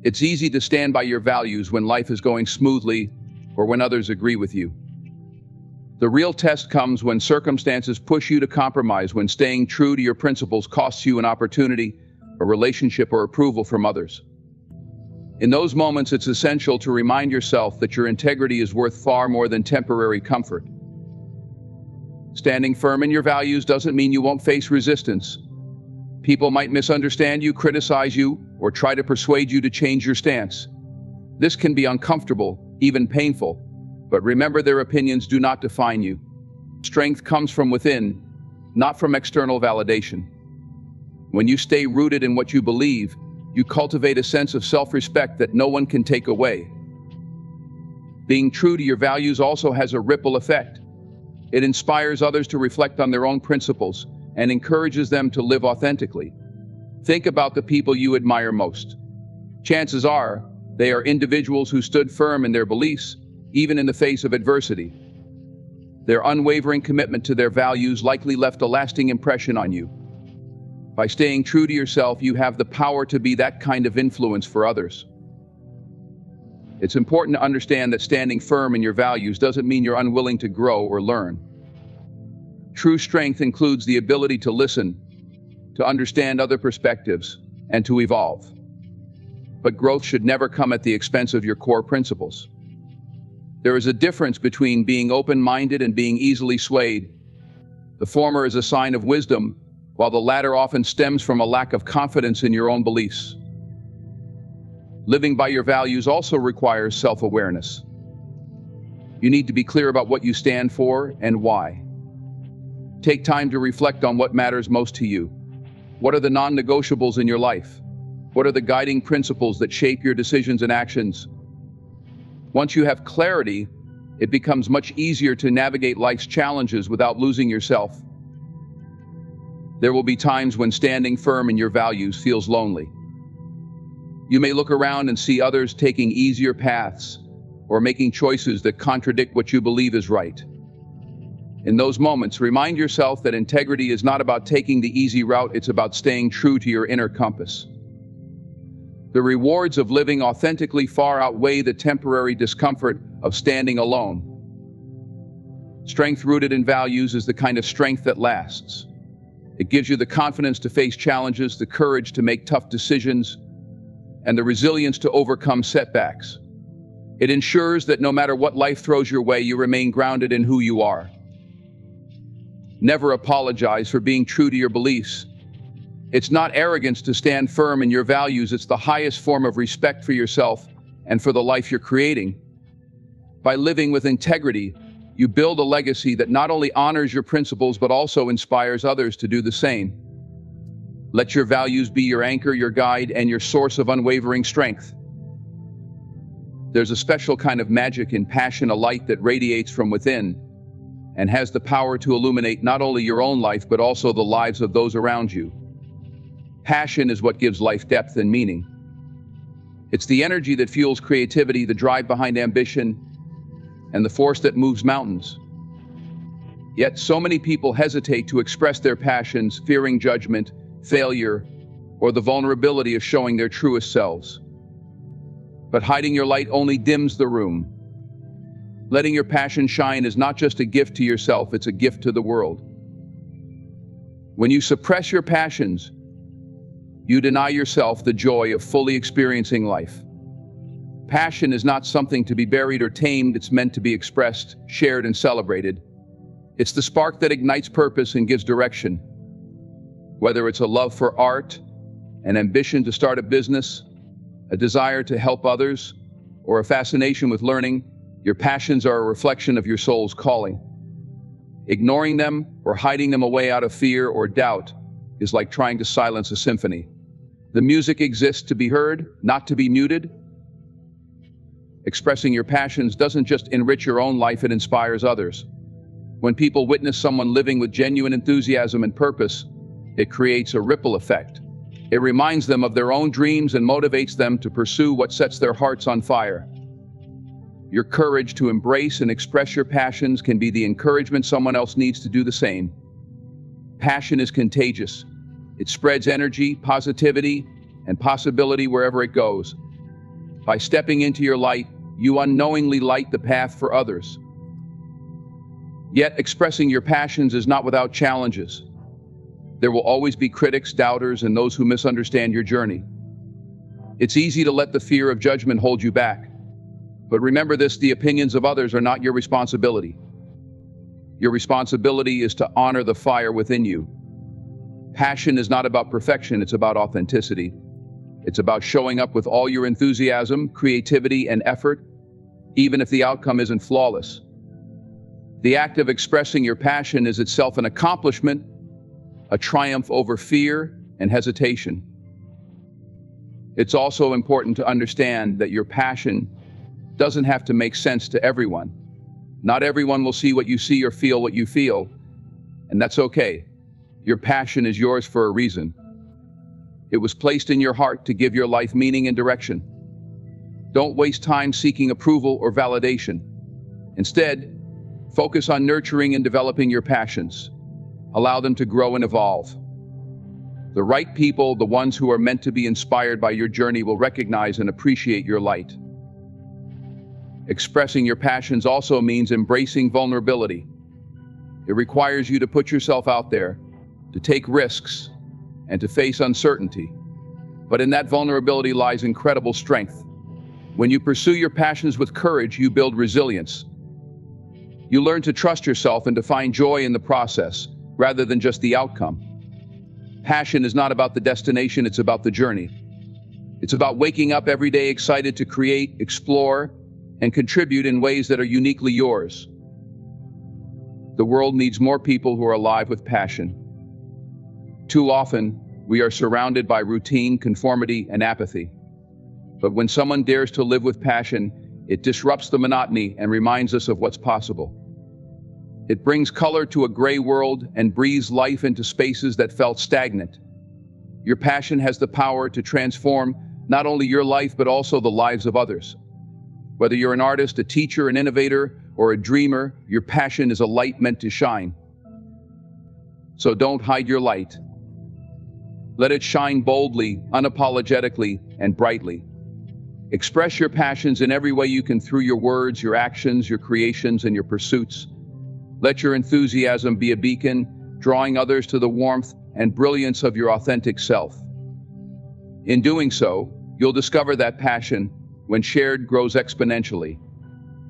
It's easy to stand by your values when life is going smoothly or when others agree with you. The real test comes when circumstances push you to compromise, when staying true to your principles costs you an opportunity, a relationship, or approval from others. In those moments, it's essential to remind yourself that your integrity is worth far more than temporary comfort. Standing firm in your values doesn't mean you won't face resistance. People might misunderstand you, criticize you, or try to persuade you to change your stance. This can be uncomfortable, even painful, but remember, their opinions do not define you. Strength comes from within, not from external validation. When you stay rooted in what you believe, you cultivate a sense of self-respect that no one can take away. Being true to your values also has a ripple effect. It inspires others to reflect on their own principles and encourages them to live authentically. Think about the people you admire most. Chances are, they are individuals who stood firm in their beliefs, even in the face of adversity. Their unwavering commitment to their values likely left a lasting impression on you. By staying true to yourself, you have the power to be that kind of influence for others. It's important to understand that standing firm in your values doesn't mean you're unwilling to grow or learn. True strength includes the ability to listen, to understand other perspectives, and to evolve. But growth should never come at the expense of your core principles. There is a difference between being open-minded and being easily swayed. The former is a sign of wisdom, while the latter often stems from a lack of confidence in your own beliefs. Living by your values also requires self-awareness. You need to be clear about what you stand for and why. Take time to reflect on what matters most to you. What are the non-negotiables in your life? What are the guiding principles that shape your decisions and actions? Once you have clarity, it becomes much easier to navigate life's challenges without losing yourself. There will be times when standing firm in your values feels lonely. You may look around and see others taking easier paths or making choices that contradict what you believe is right. In those moments, remind yourself that integrity is not about taking the easy route, it's about staying true to your inner compass. The rewards of living authentically far outweigh the temporary discomfort of standing alone. Strength rooted in values is the kind of strength that lasts. It gives you the confidence to face challenges, the courage to make tough decisions, and the resilience to overcome setbacks. It ensures that no matter what life throws your way, you remain grounded in who you are. Never apologize for being true to your beliefs. It's not arrogance to stand firm in your values. It's the highest form of respect for yourself and for the life you're creating. By living with integrity, you build a legacy that not only honors your principles but also inspires others to do the same. Let your values be your anchor, your guide, and your source of unwavering strength. There's a special kind of magic in passion, a light that radiates from within and has the power to illuminate not only your own life but also the lives of those around you. Passion is what gives life depth and meaning. It's the energy that fuels creativity, the drive behind ambition, and the force that moves mountains. Yet so many people hesitate to express their passions, fearing judgment, failure, or the vulnerability of showing their truest selves. But hiding your light only dims the room. Letting your passion shine is not just a gift to yourself, it's a gift to the world. When you suppress your passions, you deny yourself the joy of fully experiencing life. Passion is not something to be buried or tamed. It's meant to be expressed, shared, and celebrated. It's the spark that ignites purpose and gives direction. Whether it's a love for art, an ambition to start a business, a desire to help others, or a fascination with learning, your passions are a reflection of your soul's calling. Ignoring them or hiding them away out of fear or doubt is like trying to silence a symphony. The music exists to be heard, not to be muted. Expressing your passions doesn't just enrich your own life, it inspires others. When people witness someone living with genuine enthusiasm and purpose, it creates a ripple effect. It reminds them of their own dreams and motivates them to pursue what sets their hearts on fire. Your courage to embrace and express your passions can be the encouragement someone else needs to do the same. Passion is contagious. It spreads energy, positivity, and possibility wherever it goes. By stepping into your light, you unknowingly light the path for others. Yet, expressing your passions is not without challenges. There will always be critics, doubters, and those who misunderstand your journey. It's easy to let the fear of judgment hold you back. But remember this, the opinions of others are not your responsibility. Your responsibility is to honor the fire within you. Passion is not about perfection, it's about authenticity. It's about showing up with all your enthusiasm, creativity, and effort, even if the outcome isn't flawless. The act of expressing your passion is itself an accomplishment, a triumph over fear and hesitation. It's also important to understand that your passion doesn't have to make sense to everyone. Not everyone will see what you see or feel what you feel, and that's okay. Your passion is yours for a reason. It was placed in your heart to give your life meaning and direction. Don't waste time seeking approval or validation. Instead, focus on nurturing and developing your passions. Allow them to grow and evolve. The right people, the ones who are meant to be inspired by your journey, will recognize and appreciate your light. Expressing your passions also means embracing vulnerability. It requires you to put yourself out there, to take risks, and to face uncertainty. But in that vulnerability lies incredible strength. When you pursue your passions with courage, you build resilience. You learn to trust yourself and to find joy in the process, rather than just the outcome. Passion is not about the destination, it's about the journey. It's about waking up every day excited to create, explore, and contribute in ways that are uniquely yours. The world needs more people who are alive with passion. Too often, we are surrounded by routine, conformity, and apathy. But when someone dares to live with passion, it disrupts the monotony and reminds us of what's possible. It brings color to a gray world and breathes life into spaces that felt stagnant. Your passion has the power to transform not only your life but also the lives of others. Whether you're an artist, a teacher, an innovator, or a dreamer, your passion is a light meant to shine. So don't hide your light. Let it shine boldly, unapologetically, and brightly. Express your passions in every way you can through your words, your actions, your creations, and your pursuits. Let your enthusiasm be a beacon, drawing others to the warmth and brilliance of your authentic self. In doing so, you'll discover that passion, when shared, grows exponentially.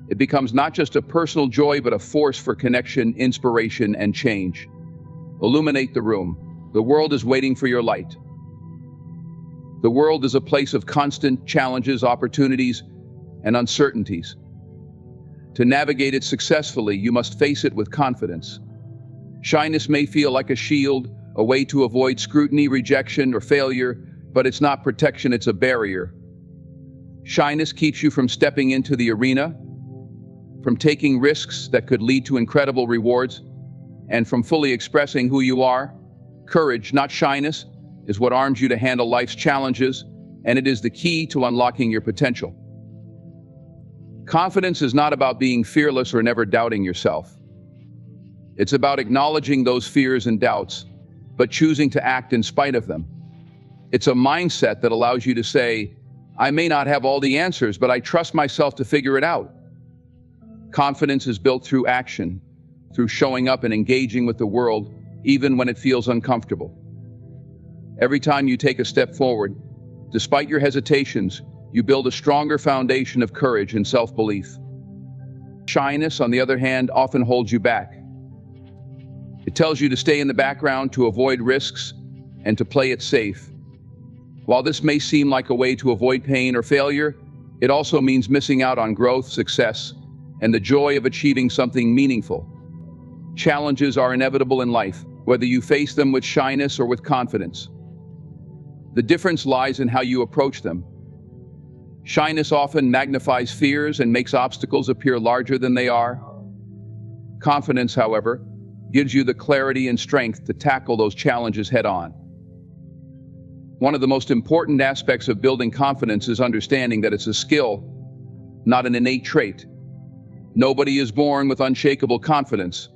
It becomes not just a personal joy, but a force for connection, inspiration, and change. Illuminate the room. The world is waiting for your light. The world is a place of constant challenges, opportunities, and uncertainties. To navigate it successfully, you must face it with confidence. Shyness may feel like a shield, a way to avoid scrutiny, rejection, or failure, but it's not protection, it's a barrier. Shyness keeps you from stepping into the arena, from taking risks that could lead to incredible rewards, and from fully expressing who you are. Courage, not shyness, is what arms you to handle life's challenges, and it is the key to unlocking your potential. Confidence is not about being fearless or never doubting yourself. It's about acknowledging those fears and doubts, but choosing to act in spite of them. It's a mindset that allows you to say, I may not have all the answers, but I trust myself to figure it out. Confidence is built through action, through showing up and engaging with the world, even when it feels uncomfortable. Every time you take a step forward, despite your hesitations, you build a stronger foundation of courage and self-belief. Shyness, on the other hand, often holds you back. It tells you to stay in the background, to avoid risks, and to play it safe. While this may seem like a way to avoid pain or failure, it also means missing out on growth, success, and the joy of achieving something meaningful. Challenges are inevitable in life, whether you face them with shyness or with confidence. The difference lies in how you approach them. Shyness often magnifies fears and makes obstacles appear larger than they are. Confidence, however, gives you the clarity and strength to tackle those challenges head-on. One of the most important aspects of building confidence is understanding that it's a skill, not an innate trait. Nobody is born with unshakable confidence.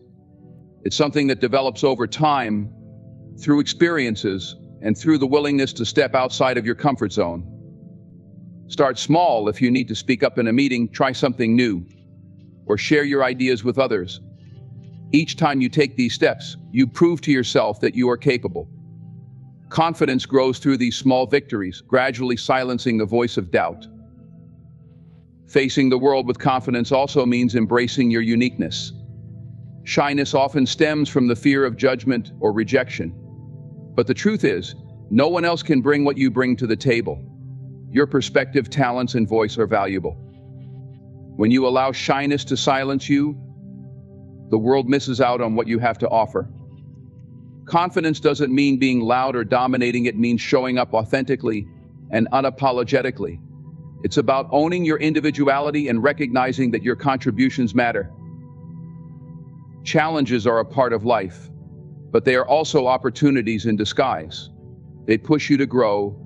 It's something that develops over time, through experiences, and through the willingness to step outside of your comfort zone. Start small. If you need to speak up in a meeting, try something new, or share your ideas with others. Each time you take these steps, you prove to yourself that you are capable. Confidence grows through these small victories, gradually silencing the voice of doubt. Facing the world with confidence also means embracing your uniqueness. Shyness often stems from the fear of judgment or rejection. But the truth is, no one else can bring what you bring to the table. Your perspective, talents, and voice are valuable. When you allow shyness to silence you, the world misses out on what you have to offer. Confidence doesn't mean being loud or dominating, it means showing up authentically and unapologetically. It's about owning your individuality and recognizing that your contributions matter. Challenges are a part of life, but they are also opportunities in disguise. They push you to grow,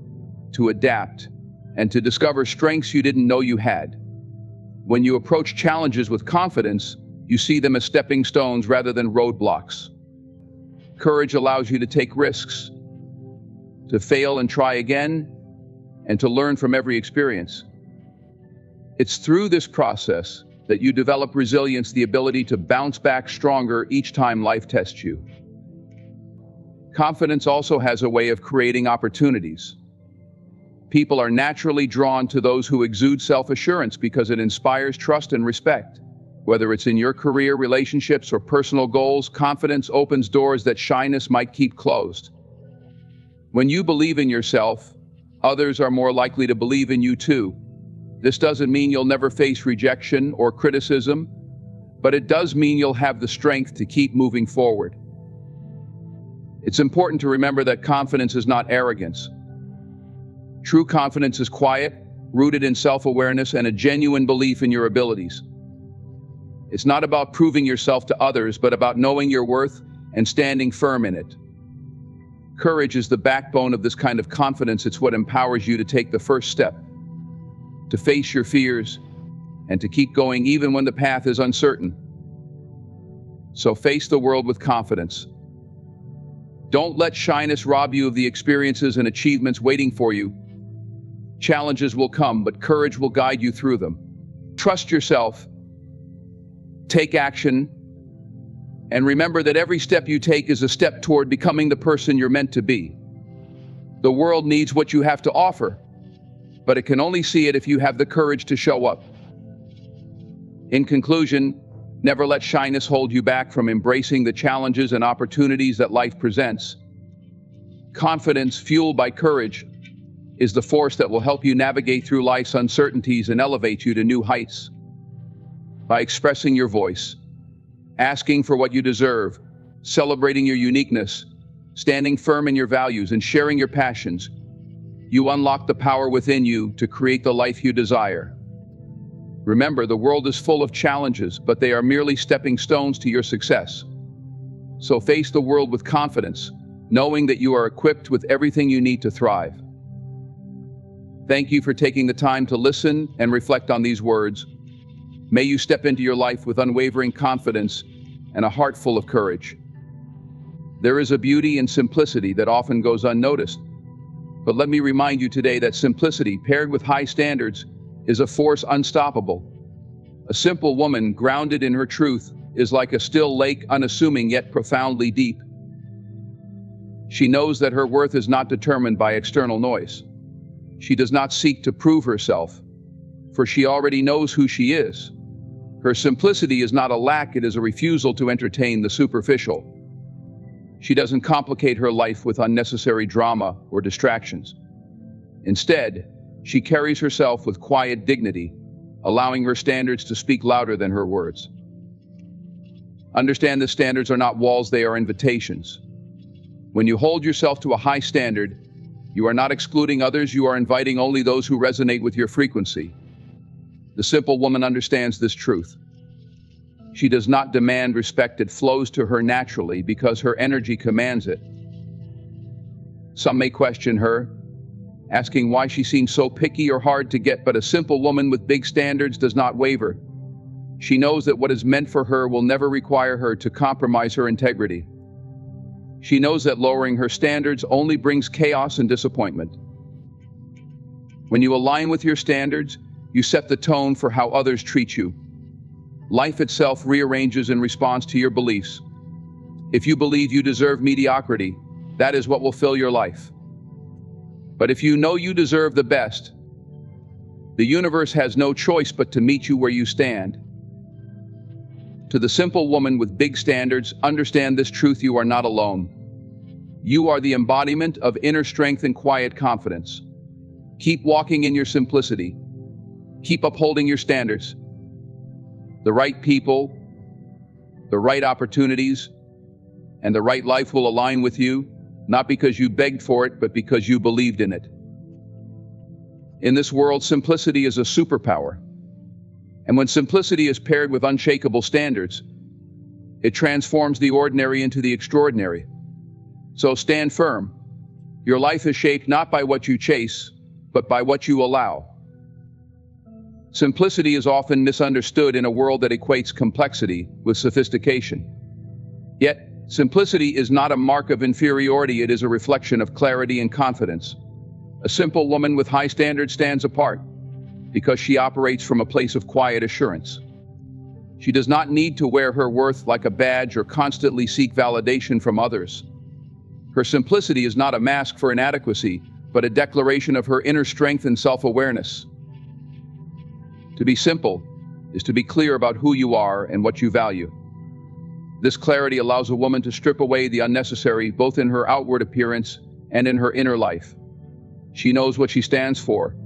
to adapt, and to discover strengths you didn't know you had. When you approach challenges with confidence, you see them as stepping stones rather than roadblocks. Courage allows you to take risks, to fail and try again, and to learn from every experience. It's through this process that you develop resilience, the ability to bounce back stronger each time life tests you. Confidence also has a way of creating opportunities. People are naturally drawn to those who exude self-assurance because it inspires trust and respect. Whether it's in your career, relationships, or personal goals, confidence opens doors that shyness might keep closed. When you believe in yourself, others are more likely to believe in you too. This doesn't mean you'll never face rejection or criticism, but it does mean you'll have the strength to keep moving forward. It's important to remember that confidence is not arrogance. True confidence is quiet, rooted in self-awareness and a genuine belief in your abilities. It's not about proving yourself to others, but about knowing your worth and standing firm in it. Courage is the backbone of this kind of confidence. It's what empowers you to take the first step, to face your fears, and to keep going even when the path is uncertain. So face the world with confidence. Don't let shyness rob you of the experiences and achievements waiting for you. Challenges will come, but courage will guide you through them. Trust yourself, take action, and remember that every step you take is a step toward becoming the person you're meant to be. The world needs what you have to offer, but it can only see it if you have the courage to show up. In conclusion, Never let shyness hold you back from embracing the challenges and opportunities that life presents. Confidence, fueled by courage, is the force that will help you navigate through life's uncertainties and elevate you to new heights. By expressing your voice, asking for what you deserve, celebrating your uniqueness, standing firm in your values, and sharing your passions, you unlock the power within you to create the life you desire. Remember, the world is full of challenges, but they are merely stepping stones to your success. So face the world with confidence, knowing that you are equipped with everything you need to thrive. Thank you for taking the time to listen and reflect on these words. May you step into your life with unwavering confidence and a heart full of courage. There is a beauty in simplicity that often goes unnoticed. But let me remind you today that simplicity, paired with high standards, is a force unstoppable. A simple woman, grounded in her truth, is like a still lake, unassuming yet profoundly deep. She knows that her worth is not determined by external noise. She does not seek to prove herself, for she already knows who she is. Her simplicity is not a lack, it is a refusal to entertain the superficial. She doesn't complicate her life with unnecessary drama or distractions. Instead, she carries herself with quiet dignity, allowing her standards to speak louder than her words. Understand that standards are not walls, they are invitations. When you hold yourself to a high standard, you are not excluding others, you are inviting only those who resonate with your frequency. The simple woman understands this truth. She does not demand respect, it flows to her naturally because her energy commands it. Some may question her, asking why she seems so picky or hard to get, but a simple woman with big standards does not waver. She knows that what is meant for her will never require her to compromise her integrity. She knows that lowering her standards only brings chaos and disappointment. When you align with your standards, you set the tone for how others treat you. Life itself rearranges in response to your beliefs. If you believe you deserve mediocrity, that is what will fill your life. But if you know you deserve the best, the universe has no choice but to meet you where you stand. To the simple woman with big standards, understand this truth: you are not alone. You are the embodiment of inner strength and quiet confidence. Keep walking in your simplicity. Keep upholding your standards. The right people, the right opportunities, and the right life will align with you, not because you begged for it, but because you believed in it. In this world, simplicity is a superpower. And when simplicity is paired with unshakable standards, it transforms the ordinary into the extraordinary. So stand firm. Your life is shaped not by what you chase, but by what you allow. Simplicity is often misunderstood in a world that equates complexity with sophistication. Yet, simplicity is not a mark of inferiority, it is a reflection of clarity and confidence. A simple woman with high standards stands apart because she operates from a place of quiet assurance. She does not need to wear her worth like a badge or constantly seek validation from others. Her simplicity is not a mask for inadequacy, but a declaration of her inner strength and self-awareness. To be simple is to be clear about who you are and what you value. This clarity allows a woman to strip away the unnecessary, both in her outward appearance and in her inner life. She knows what she stands for,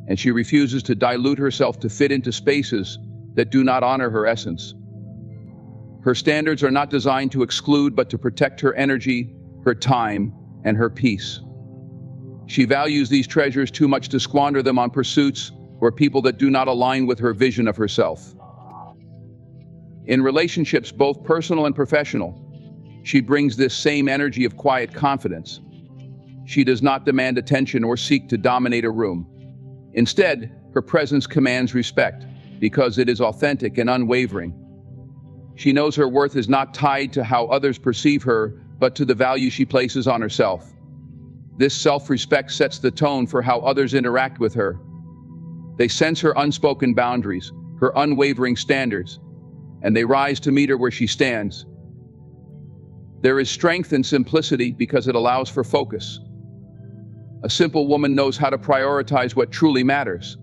and she refuses to dilute herself to fit into spaces that do not honor her essence. Her standards are not designed to exclude, but to protect her energy, her time, and her peace. She values these treasures too much to squander them on pursuits or people that do not align with her vision of herself. In relationships, both personal and professional, she brings this same energy of quiet confidence. She does not demand attention or seek to dominate a room. Instead, her presence commands respect because it is authentic and unwavering. She knows her worth is not tied to how others perceive her, but to the value she places on herself. This self-respect sets the tone for how others interact with her. They sense her unspoken boundaries, her unwavering standards, and they rise to meet her where she stands. There is strength in simplicity because it allows for focus. A simple woman knows how to prioritize what truly matters.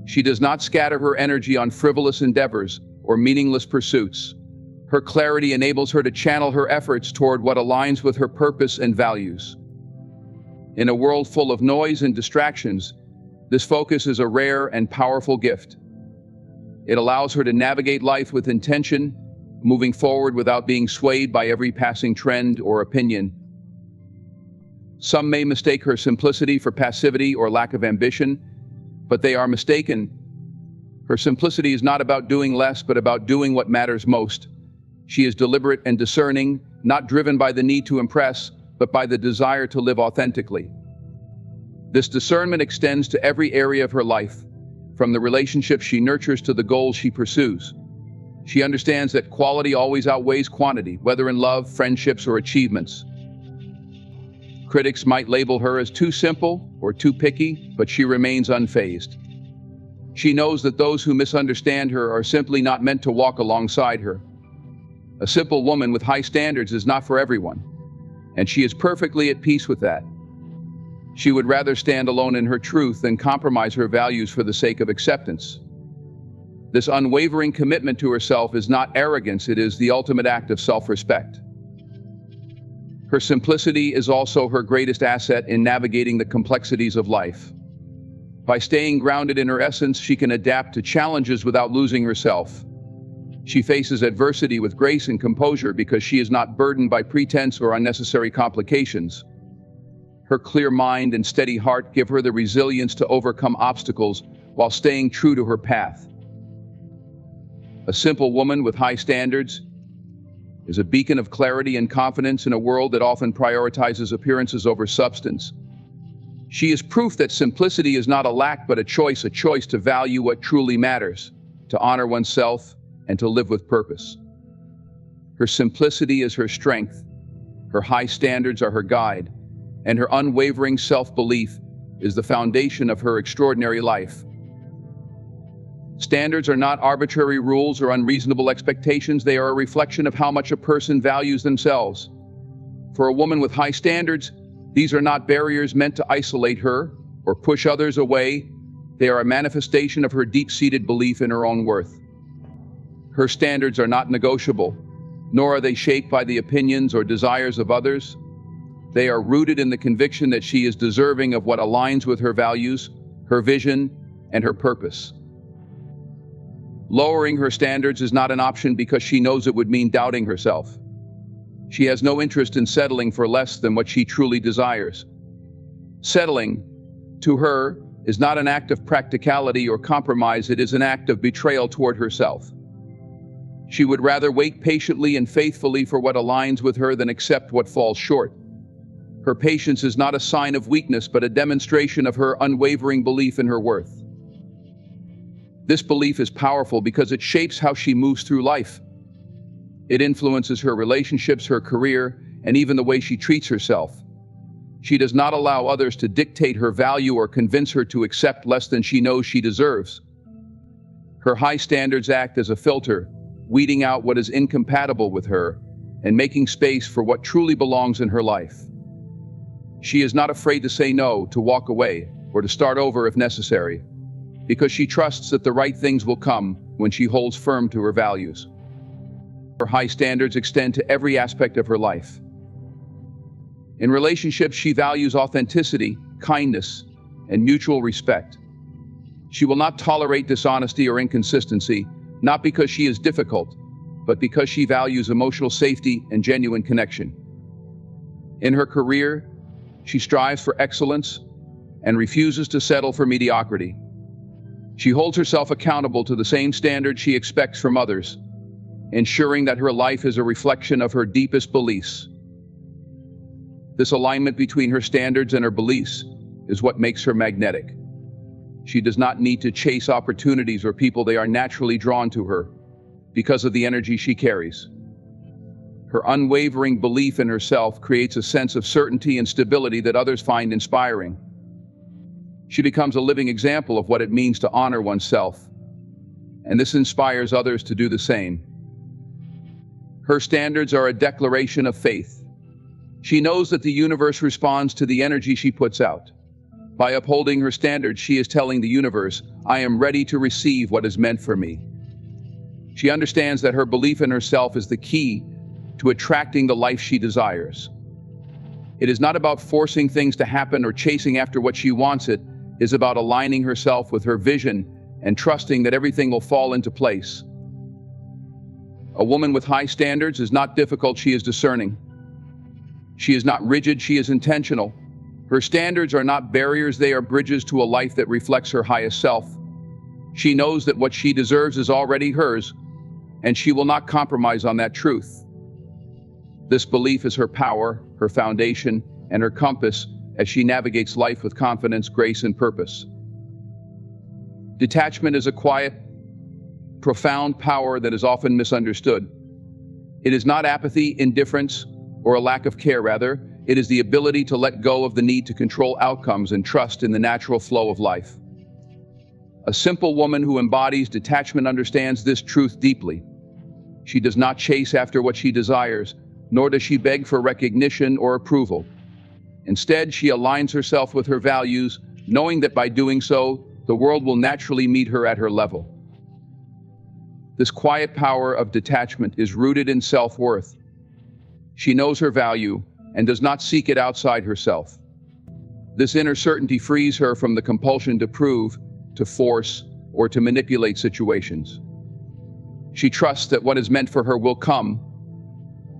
She does not scatter her energy on frivolous endeavors, or meaningless pursuits. Her clarity enables her to channel her efforts toward what aligns with her purpose and values. In a world full of noise and distractions, this focus is a rare and powerful gift. It allows her to navigate life with intention, moving forward without being swayed by every passing trend or opinion. Some may mistake her simplicity for passivity or lack of ambition, but they are mistaken. Her simplicity is not about doing less, but about doing what matters most. She is deliberate and discerning, not driven by the need to impress, but by the desire to live authentically. This discernment extends to every area of her life, from the relationships she nurtures to the goals she pursues. She understands that quality always outweighs quantity, whether in love, friendships, or achievements. Critics might label her as too simple or too picky, but she remains unfazed. She knows that those who misunderstand her are simply not meant to walk alongside her. A simple woman with high standards is not for everyone, and she is perfectly at peace with that. She would rather stand alone in her truth than compromise her values for the sake of acceptance. This unwavering commitment to herself is not arrogance, it is the ultimate act of self-respect. Her simplicity is also her greatest asset in navigating the complexities of life. By staying grounded in her essence, she can adapt to challenges without losing herself. She faces adversity with grace and composure because she is not burdened by pretense or unnecessary complications. Her clear mind and steady heart give her the resilience to overcome obstacles while staying true to her path. A simple woman with high standards is a beacon of clarity and confidence in a world that often prioritizes appearances over substance. She is proof that simplicity is not a lack but a choice to value what truly matters, to honor oneself, and to live with purpose. Her simplicity is her strength, her high standards are her guide, and her unwavering self-belief is the foundation of her extraordinary life. Standards are not arbitrary rules or unreasonable expectations, they are a reflection of how much a person values themselves. For a woman with high standards, these are not barriers meant to isolate her or push others away, they are a manifestation of her deep-seated belief in her own worth. Her standards are not negotiable, nor are they shaped by the opinions or desires of others. They are rooted in the conviction that she is deserving of what aligns with her values, her vision, and her purpose. Lowering her standards is not an option because she knows it would mean doubting herself. She has no interest in settling for less than what she truly desires. Settling, to her, is not an act of practicality or compromise, it is an act of betrayal toward herself. She would rather wait patiently and faithfully for what aligns with her than accept what falls short. Her patience is not a sign of weakness, but a demonstration of her unwavering belief in her worth. This belief is powerful because it shapes how she moves through life. It influences her relationships, her career, and even the way she treats herself. She does not allow others to dictate her value or convince her to accept less than she knows she deserves. Her high standards act as a filter, weeding out what is incompatible with her and making space for what truly belongs in her life. She is not afraid to say no, to walk away, or to start over if necessary, because she trusts that the right things will come when she holds firm to her values. Her high standards extend to every aspect of her life. In relationships, she values authenticity, kindness, and mutual respect. She will not tolerate dishonesty or inconsistency, not because she is difficult, but because she values emotional safety and genuine connection. In her career, she strives for excellence and refuses to settle for mediocrity. She holds herself accountable to the same standards she expects from others, ensuring that her life is a reflection of her deepest beliefs. This alignment between her standards and her beliefs is what makes her magnetic. She does not need to chase opportunities or people, they are naturally drawn to her because of the energy she carries. Her unwavering belief in herself creates a sense of certainty and stability that others find inspiring. She becomes a living example of what it means to honor oneself, and this inspires others to do the same. Her standards are a declaration of faith. She knows that the universe responds to the energy she puts out. By upholding her standards, she is telling the universe, "I am ready to receive what is meant for me." She understands that her belief in herself is the key to attracting the life she desires. It is not about forcing things to happen or chasing after what she wants. It is about aligning herself with her vision and trusting that everything will fall into place. A woman with high standards is not difficult, she is discerning. She is not rigid, she is intentional. Her standards are not barriers, they are bridges to a life that reflects her highest self. She knows that what she deserves is already hers, and she will not compromise on that truth. This belief is her power, her foundation, and her compass as she navigates life with confidence, grace, and purpose. Detachment is a quiet, profound power that is often misunderstood. It is not apathy, indifference, or a lack of care. Rather, it is the ability to let go of the need to control outcomes and trust in the natural flow of life. A simple woman who embodies detachment understands this truth deeply. She does not chase after what she desires, nor does she beg for recognition or approval. Instead, she aligns herself with her values, knowing that by doing so, the world will naturally meet her at her level. This quiet power of detachment is rooted in self-worth. She knows her value and does not seek it outside herself. This inner certainty frees her from the compulsion to prove, to force, or to manipulate situations. She trusts that what is meant for her will come,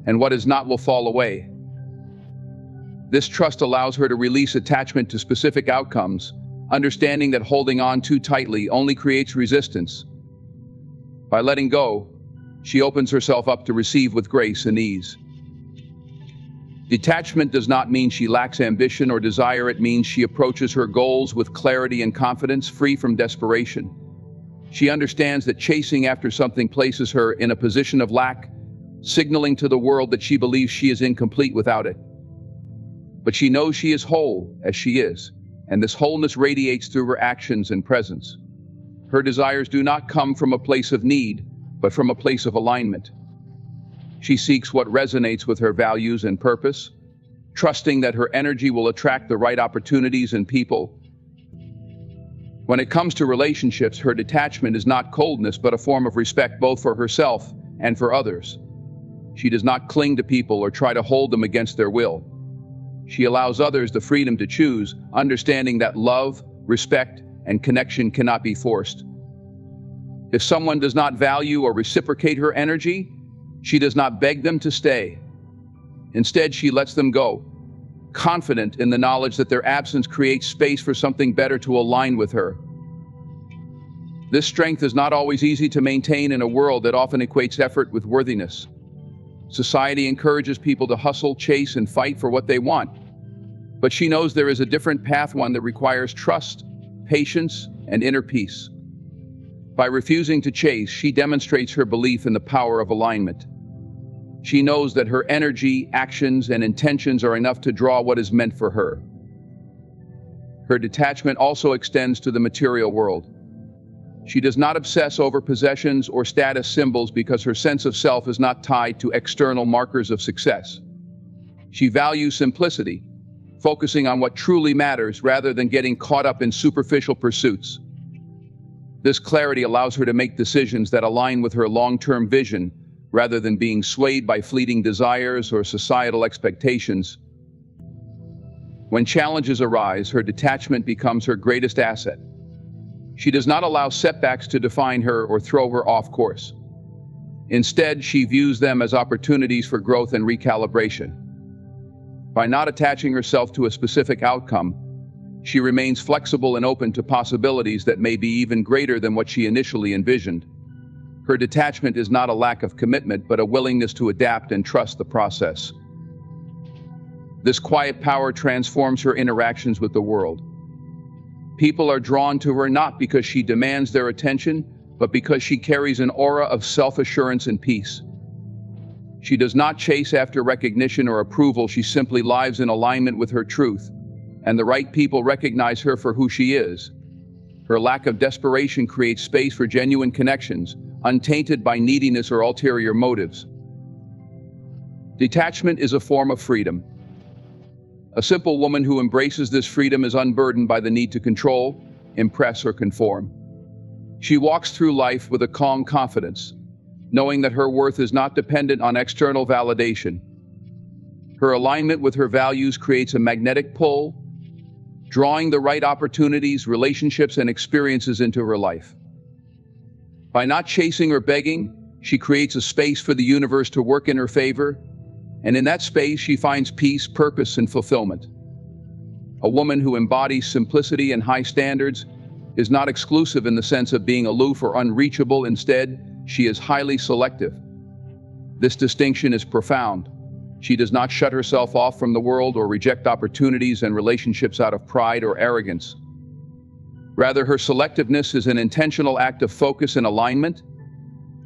and what is not will fall away. This trust allows her to release attachment to specific outcomes, understanding that holding on too tightly only creates resistance. By letting go, she opens herself up to receive with grace and ease. Detachment does not mean she lacks ambition or desire. It means she approaches her goals with clarity and confidence, free from desperation. She understands that chasing after something places her in a position of lack, signaling to the world that she believes she is incomplete without it. But she knows she is whole as she is, and this wholeness radiates through her actions and presence. Her desires do not come from a place of need, but from a place of alignment. She seeks what resonates with her values and purpose, trusting that her energy will attract the right opportunities and people. When it comes to relationships, her detachment is not coldness, but a form of respect both for herself and for others. She does not cling to people or try to hold them against their will. She allows others the freedom to choose, understanding that love, respect, and connection cannot be forced. If someone does not value or reciprocate her energy, she does not beg them to stay. Instead, she lets them go, confident in the knowledge that their absence creates space for something better to align with her. This strength is not always easy to maintain in a world that often equates effort with worthiness. Society encourages people to hustle, chase, and fight for what they want. But she knows there is a different path, one that requires trust, patience, and inner peace. By refusing to chase, she demonstrates her belief in the power of alignment. She knows that her energy, actions, and intentions are enough to draw what is meant for her. Her detachment also extends to the material world. She does not obsess over possessions or status symbols because her sense of self is not tied to external markers of success. She values simplicity, focusing on what truly matters rather than getting caught up in superficial pursuits. This clarity allows her to make decisions that align with her long-term vision, rather than being swayed by fleeting desires or societal expectations. When challenges arise, her detachment becomes her greatest asset. She does not allow setbacks to define her or throw her off course. Instead, she views them as opportunities for growth and recalibration. By not attaching herself to a specific outcome, she remains flexible and open to possibilities that may be even greater than what she initially envisioned. Her detachment is not a lack of commitment, but a willingness to adapt and trust the process. This quiet power transforms her interactions with the world. People are drawn to her not because she demands their attention, but because she carries an aura of self-assurance and peace. She does not chase after recognition or approval, she simply lives in alignment with her truth, and the right people recognize her for who she is. Her lack of desperation creates space for genuine connections, untainted by neediness or ulterior motives. Detachment is a form of freedom. A simple woman who embraces this freedom is unburdened by the need to control, impress, or conform. She walks through life with a calm confidence, knowing that her worth is not dependent on external validation. Her alignment with her values creates a magnetic pull, drawing the right opportunities, relationships, and experiences into her life. By not chasing or begging, she creates a space for the universe to work in her favor, and in that space she finds peace, purpose, and fulfillment. A woman who embodies simplicity and high standards is not exclusive in the sense of being aloof or unreachable. Instead, she is highly selective. This distinction is profound. She does not shut herself off from the world or reject opportunities and relationships out of pride or arrogance. Rather, her selectiveness is an intentional act of focus and alignment,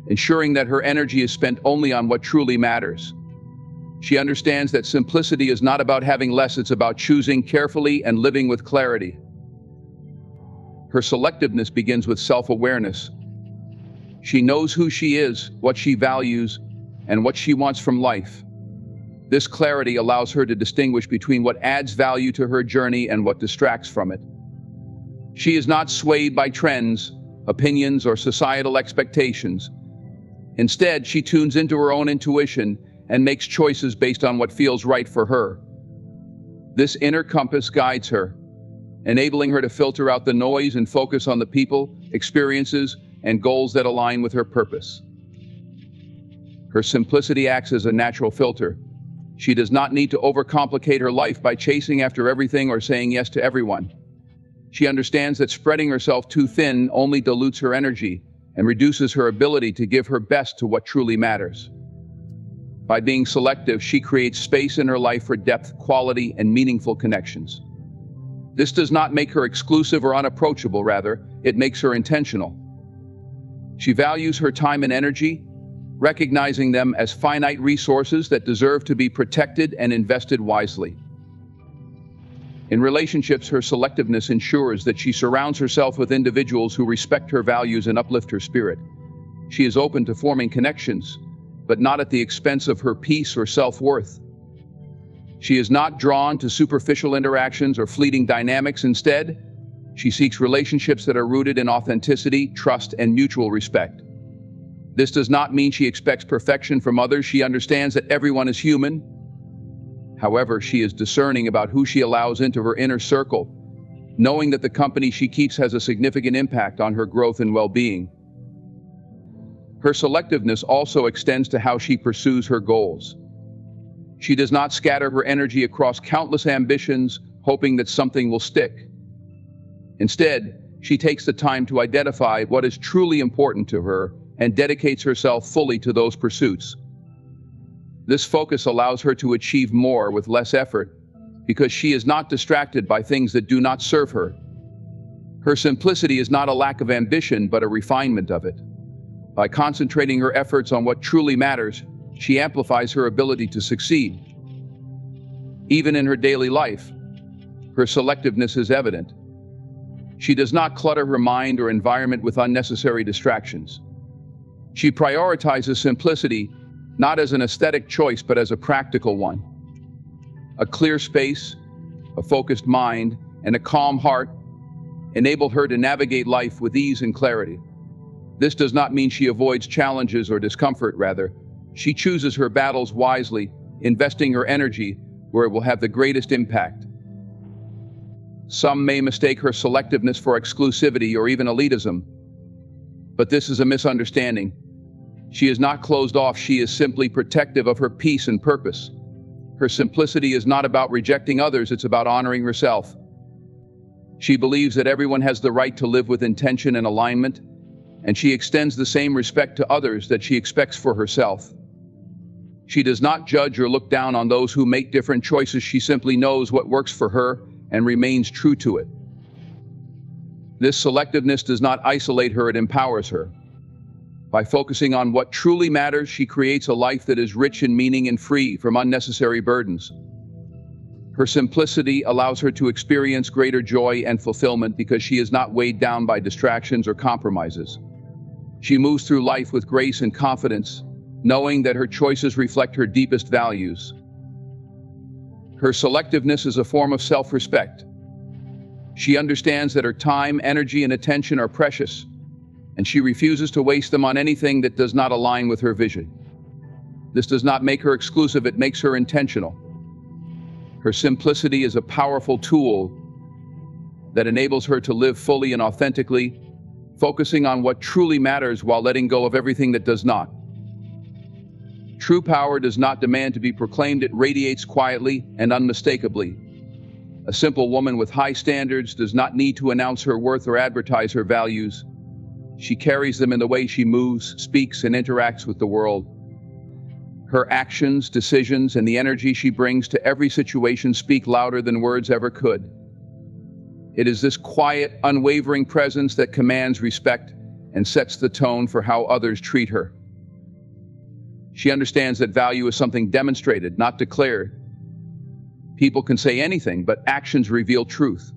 ensuring that her energy is spent only on what truly matters. She understands that simplicity is not about having less, it's about choosing carefully and living with clarity. Her selectiveness begins with self-awareness. She knows who she is, what she values, and what she wants from life. This clarity allows her to distinguish between what adds value to her journey and what distracts from it. She is not swayed by trends, opinions, or societal expectations. Instead, she tunes into her own intuition and makes choices based on what feels right for her. This inner compass guides her, enabling her to filter out the noise and focus on the people, experiences, and goals that align with her purpose. Her simplicity acts as a natural filter. She does not need to overcomplicate her life by chasing after everything or saying yes to everyone. She understands that spreading herself too thin only dilutes her energy and reduces her ability to give her best to what truly matters. By being selective, she creates space in her life for depth, quality, and meaningful connections. This does not make her exclusive or unapproachable, rather, it makes her intentional. She values her time and energy, recognizing them as finite resources that deserve to be protected and invested wisely. In relationships, her selectiveness ensures that she surrounds herself with individuals who respect her values and uplift her spirit. She is open to forming connections, but not at the expense of her peace or self-worth. She is not drawn to superficial interactions or fleeting dynamics. Instead, she seeks relationships that are rooted in authenticity, trust, and mutual respect. This does not mean she expects perfection from others. She understands that everyone is human. However, she is discerning about who she allows into her inner circle, knowing that the company she keeps has a significant impact on her growth and well-being. Her selectiveness also extends to how she pursues her goals. She does not scatter her energy across countless ambitions, hoping that something will stick. Instead, she takes the time to identify what is truly important to her and dedicates herself fully to those pursuits. This focus allows her to achieve more with less effort because she is not distracted by things that do not serve her. Her simplicity is not a lack of ambition, but a refinement of it. By concentrating her efforts on what truly matters, she amplifies her ability to succeed. Even in her daily life, her selectiveness is evident. She does not clutter her mind or environment with unnecessary distractions. She prioritizes simplicity not as an aesthetic choice, but as a practical one. A clear space, a focused mind, and a calm heart enable her to navigate life with ease and clarity. This does not mean she avoids challenges or discomfort. Rather, she chooses her battles wisely, investing her energy where it will have the greatest impact. Some may mistake her selectiveness for exclusivity or even elitism, but this is a misunderstanding. She is not closed off, she is simply protective of her peace and purpose. Her simplicity is not about rejecting others, it's about honoring herself. She believes that everyone has the right to live with intention and alignment, and she extends the same respect to others that she expects for herself. She does not judge or look down on those who make different choices. She simply knows what works for her and remains true to it. This selectiveness does not isolate her, it empowers her. By focusing on what truly matters, she creates a life that is rich in meaning and free from unnecessary burdens. Her simplicity allows her to experience greater joy and fulfillment because she is not weighed down by distractions or compromises. She moves through life with grace and confidence, knowing that her choices reflect her deepest values. Her selectiveness is a form of self-respect. She understands that her time, energy, and attention are precious, and she refuses to waste them on anything that does not align with her vision. This does not make her exclusive, it makes her intentional. Her simplicity is a powerful tool that enables her to live fully and authentically, focusing on what truly matters while letting go of everything that does not. True power does not demand to be proclaimed, it radiates quietly and unmistakably. A simple woman with high standards does not need to announce her worth or advertise her values. She carries them in the way she moves, speaks, and interacts with the world. Her actions, decisions, and the energy she brings to every situation speak louder than words ever could. It is this quiet, unwavering presence that commands respect and sets the tone for how others treat her. She understands that value is something demonstrated, not declared. People can say anything, but actions reveal truth.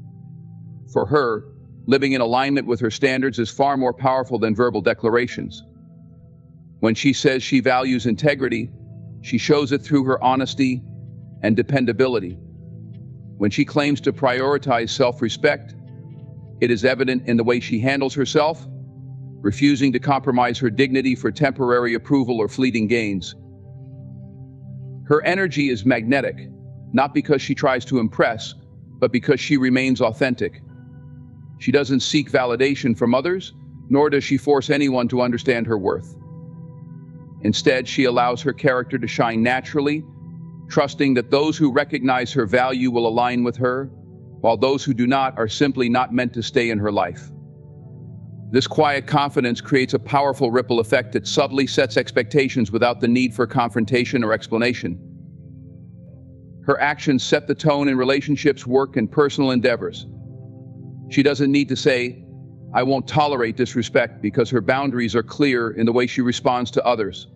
For her, living in alignment with her standards is far more powerful than verbal declarations. When she says she values integrity, she shows it through her honesty and dependability. When she claims to prioritize self-respect, it is evident in the way she handles herself, refusing to compromise her dignity for temporary approval or fleeting gains. Her energy is magnetic, not because she tries to impress, but because she remains authentic. She doesn't seek validation from others, nor does she force anyone to understand her worth. Instead, she allows her character to shine naturally, trusting that those who recognize her value will align with her, while those who do not are simply not meant to stay in her life. This quiet confidence creates a powerful ripple effect that subtly sets expectations without the need for confrontation or explanation. Her actions set the tone in relationships, work, and personal endeavors. She doesn't need to say, "I won't tolerate disrespect," because her boundaries are clear in the way she responds to others.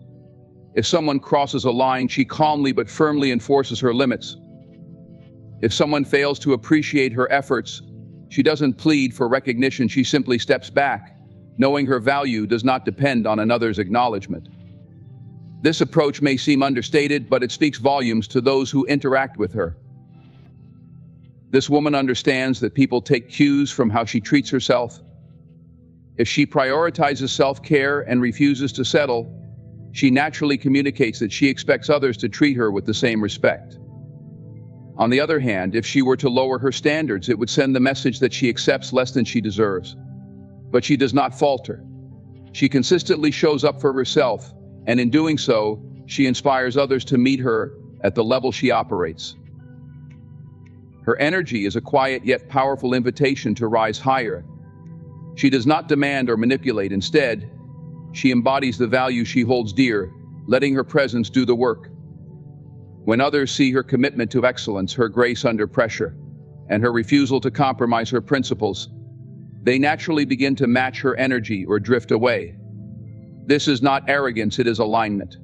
If someone crosses a line, she calmly but firmly enforces her limits. If someone fails to appreciate her efforts, she doesn't plead for recognition, she simply steps back, knowing her value does not depend on another's acknowledgement. This approach may seem understated, but it speaks volumes to those who interact with her. This woman understands that people take cues from how she treats herself. If she prioritizes self-care and refuses to settle, she naturally communicates that she expects others to treat her with the same respect. On the other hand, if she were to lower her standards, it would send the message that she accepts less than she deserves. But she does not falter. She consistently shows up for herself, and in doing so, she inspires others to meet her at the level she operates. Her energy is a quiet yet powerful invitation to rise higher. She does not demand or manipulate. Instead, she embodies the value she holds dear, letting her presence do the work. When others see her commitment to excellence, her grace under pressure, and her refusal to compromise her principles, they naturally begin to match her energy or drift away. This is not arrogance, it is alignment.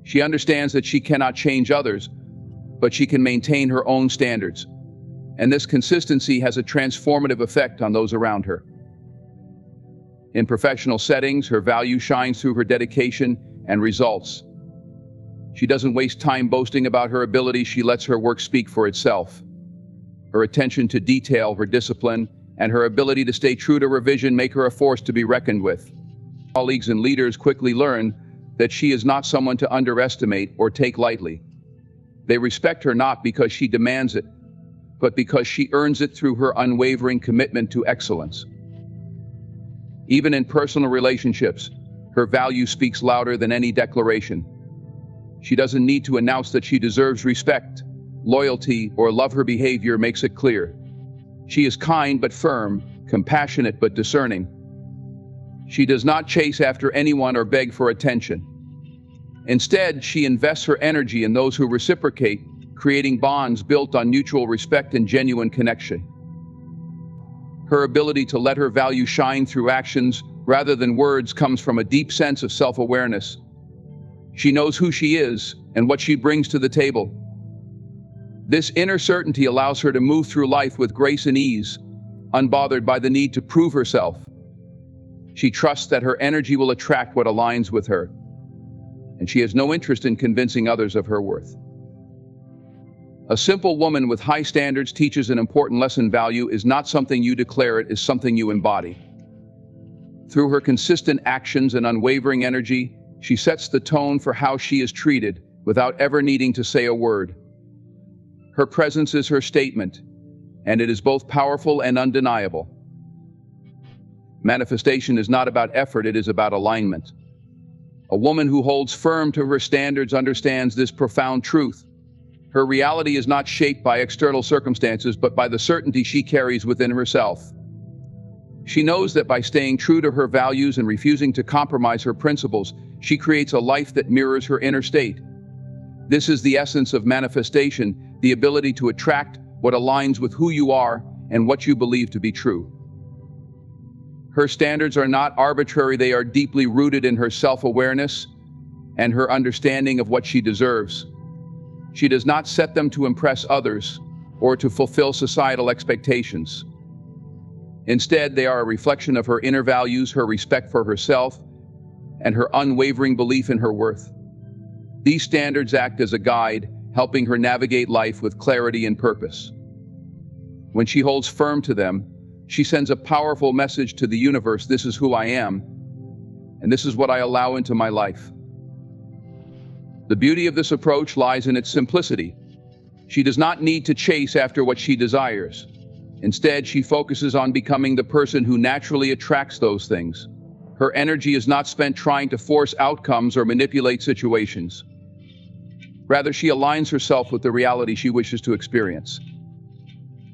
She understands that she cannot change others, but she can maintain her own standards, and this consistency has a transformative effect on those around her. In professional settings, her value shines through her dedication and results. She doesn't waste time boasting about her ability, she lets her work speak for itself. Her attention to detail, her discipline, and her ability to stay true to her vision make her a force to be reckoned with. Colleagues and leaders quickly learn that she is not someone to underestimate or take lightly. They respect her not because she demands it, but because she earns it through her unwavering commitment to excellence. Even in personal relationships, her value speaks louder than any declaration. She doesn't need to announce that she deserves respect, loyalty, or love. Her behavior makes it clear. She is kind but firm, compassionate but discerning. She does not chase after anyone or beg for attention. Instead, she invests her energy in those who reciprocate, creating bonds built on mutual respect and genuine connection. Her ability to let her value shine through actions rather than words comes from a deep sense of self-awareness. She knows who she is and what she brings to the table. This inner certainty allows her to move through life with grace and ease, unbothered by the need to prove herself. She trusts that her energy will attract what aligns with her, and she has no interest in convincing others of her worth. A simple woman with high standards teaches an important lesson: value is not something you declare, it is something you embody. Through her consistent actions and unwavering energy, she sets the tone for how she is treated without ever needing to say a word. Her presence is her statement, and it is both powerful and undeniable. Manifestation is not about effort, it is about alignment. A woman who holds firm to her standards understands this profound truth. Her reality is not shaped by external circumstances, but by the certainty she carries within herself. She knows that by staying true to her values and refusing to compromise her principles, she creates a life that mirrors her inner state. This is the essence of manifestation, the ability to attract what aligns with who you are and what you believe to be true. Her standards are not arbitrary, they are deeply rooted in her self-awareness and her understanding of what she deserves. She does not set them to impress others or to fulfill societal expectations. Instead, they are a reflection of her inner values, her respect for herself, and her unwavering belief in her worth. These standards act as a guide, helping her navigate life with clarity and purpose. When she holds firm to them, she sends a powerful message to the universe: this is who I am, and this is what I allow into my life. The beauty of this approach lies in its simplicity. She does not need to chase after what she desires. Instead, she focuses on becoming the person who naturally attracts those things. Her energy is not spent trying to force outcomes or manipulate situations. Rather, she aligns herself with the reality she wishes to experience.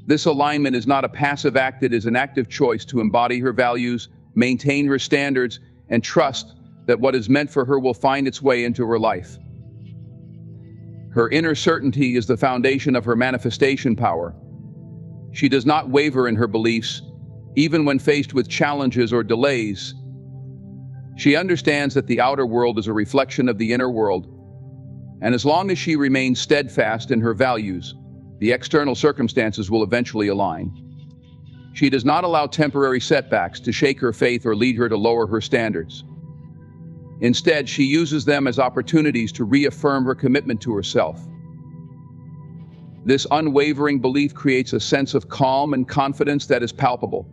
This alignment is not a passive act, it is an active choice to embody her values, maintain her standards, and trust that what is meant for her will find its way into her life. Her inner certainty is the foundation of her manifestation power. She does not waver in her beliefs, even when faced with challenges or delays. She understands that the outer world is a reflection of the inner world, and as long as she remains steadfast in her values, the external circumstances will eventually align. She does not allow temporary setbacks to shake her faith or lead her to lower her standards. Instead, she uses them as opportunities to reaffirm her commitment to herself. This unwavering belief creates a sense of calm and confidence that is palpable.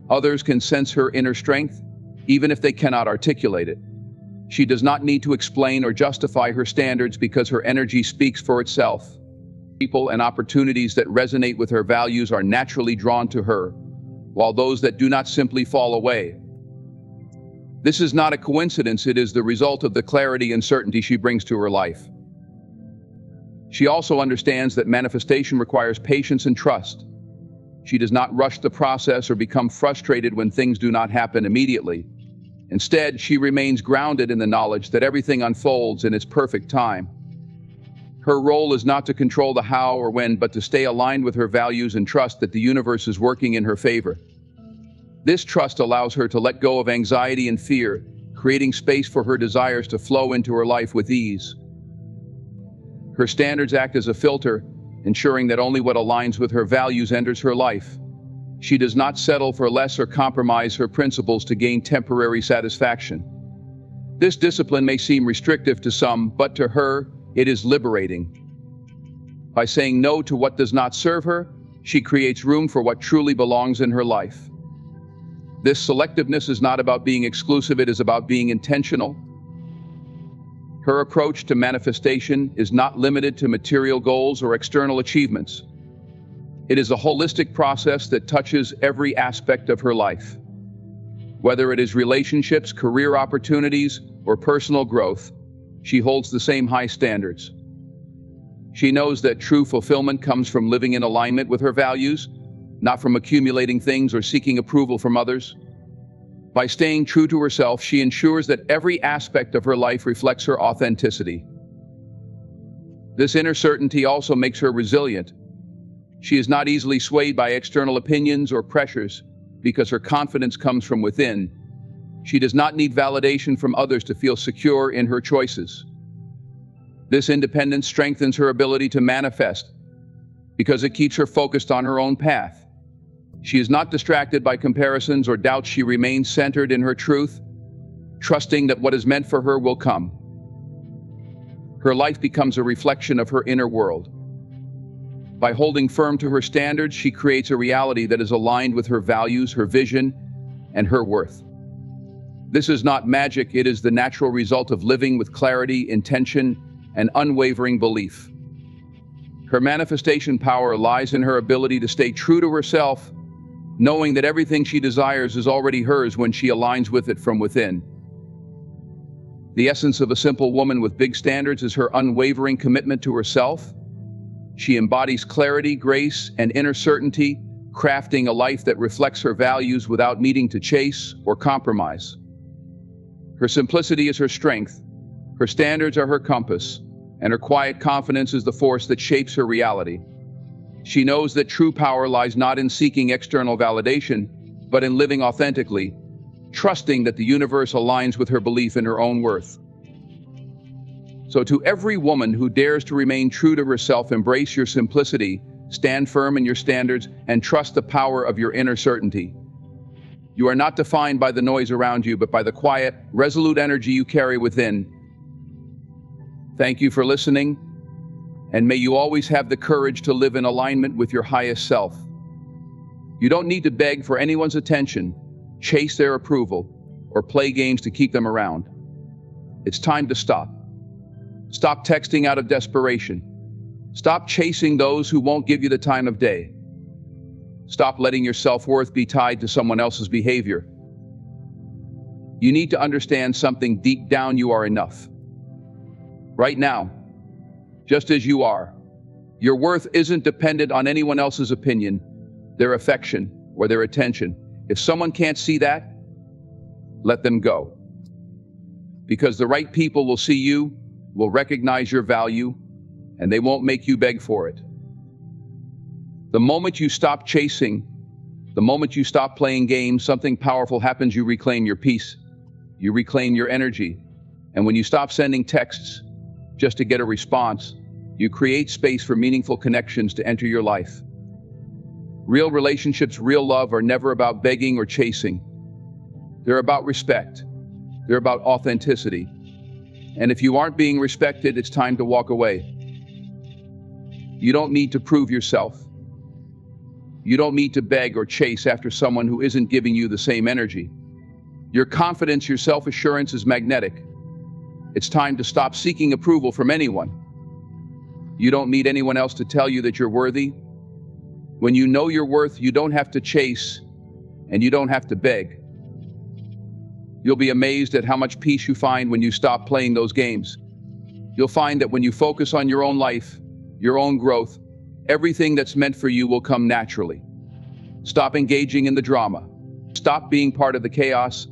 Others can sense her inner strength, even if they cannot articulate it. She does not need to explain or justify her standards because her energy speaks for itself. People and opportunities that resonate with her values are naturally drawn to her, while those that do not simply fall away. This is not a coincidence, it is the result of the clarity and certainty she brings to her life. She also understands that manifestation requires patience and trust. She does not rush the process or become frustrated when things do not happen immediately. Instead, she remains grounded in the knowledge that everything unfolds in its perfect time. Her role is not to control the how or when, but to stay aligned with her values and trust that the universe is working in her favor. This trust allows her to let go of anxiety and fear, creating space for her desires to flow into her life with ease. Her standards act as a filter, ensuring that only what aligns with her values enters her life. She does not settle for less or compromise her principles to gain temporary satisfaction. This discipline may seem restrictive to some, but to her, it is liberating. By saying no to what does not serve her, she creates room for what truly belongs in her life. This selectiveness is not about being exclusive, it is about being intentional. Her approach to manifestation is not limited to material goals or external achievements. It is a holistic process that touches every aspect of her life. Whether it is relationships, career opportunities, or personal growth, she holds the same high standards. She knows that true fulfillment comes from living in alignment with her values, not from accumulating things or seeking approval from others. By staying true to herself, she ensures that every aspect of her life reflects her authenticity. This inner certainty also makes her resilient. She is not easily swayed by external opinions or pressures because her confidence comes from within. She does not need validation from others to feel secure in her choices. This independence strengthens her ability to manifest because it keeps her focused on her own path. She is not distracted by comparisons or doubts. She remains centered in her truth, trusting that what is meant for her will come. Her life becomes a reflection of her inner world. By holding firm to her standards, she creates a reality that is aligned with her values, her vision, and her worth. This is not magic, it is the natural result of living with clarity, intention, and unwavering belief. Her manifestation power lies in her ability to stay true to herself, knowing that everything she desires is already hers when she aligns with it from within. The essence of a simple woman with big standards is her unwavering commitment to herself. She embodies clarity, grace, and inner certainty, crafting a life that reflects her values without needing to chase or compromise. Her simplicity is her strength, her standards are her compass, and her quiet confidence is the force that shapes her reality. She knows that true power lies not in seeking external validation, but in living authentically, trusting that the universe aligns with her belief in her own worth. So to every woman who dares to remain true to herself, embrace your simplicity, stand firm in your standards, and trust the power of your inner certainty. You are not defined by the noise around you, but by the quiet, resolute energy you carry within. Thank you for listening, and may you always have the courage to live in alignment with your highest self. You don't need to beg for anyone's attention, chase their approval, or play games to keep them around. It's time to stop. Stop texting out of desperation. Stop chasing those who won't give you the time of day. Stop letting your self-worth be tied to someone else's behavior. You need to understand something deep down: you are enough. Right now, just as you are. Your worth isn't dependent on anyone else's opinion, their affection, or their attention. If someone can't see that, let them go. Because the right people will see you, will recognize your value, and they won't make you beg for it. The moment you stop chasing, the moment you stop playing games, something powerful happens. You reclaim your peace, you reclaim your energy, and when you stop sending texts just to get a response, you create space for meaningful connections to enter your life. Real relationships, real love are never about begging or chasing. They're about respect. They're about authenticity. And if you aren't being respected, it's time to walk away. You don't need to prove yourself. You don't need to beg or chase after someone who isn't giving you the same energy. Your confidence, your self-assurance is magnetic. It's time to stop seeking approval from anyone. You don't need anyone else to tell you that you're worthy. When you know your worth, you don't have to chase, and you don't have to beg. You'll be amazed at how much peace you find when you stop playing those games. You'll find that when you focus on your own life, your own growth, everything that's meant for you will come naturally. Stop engaging in the drama. Stop being part of the chaos.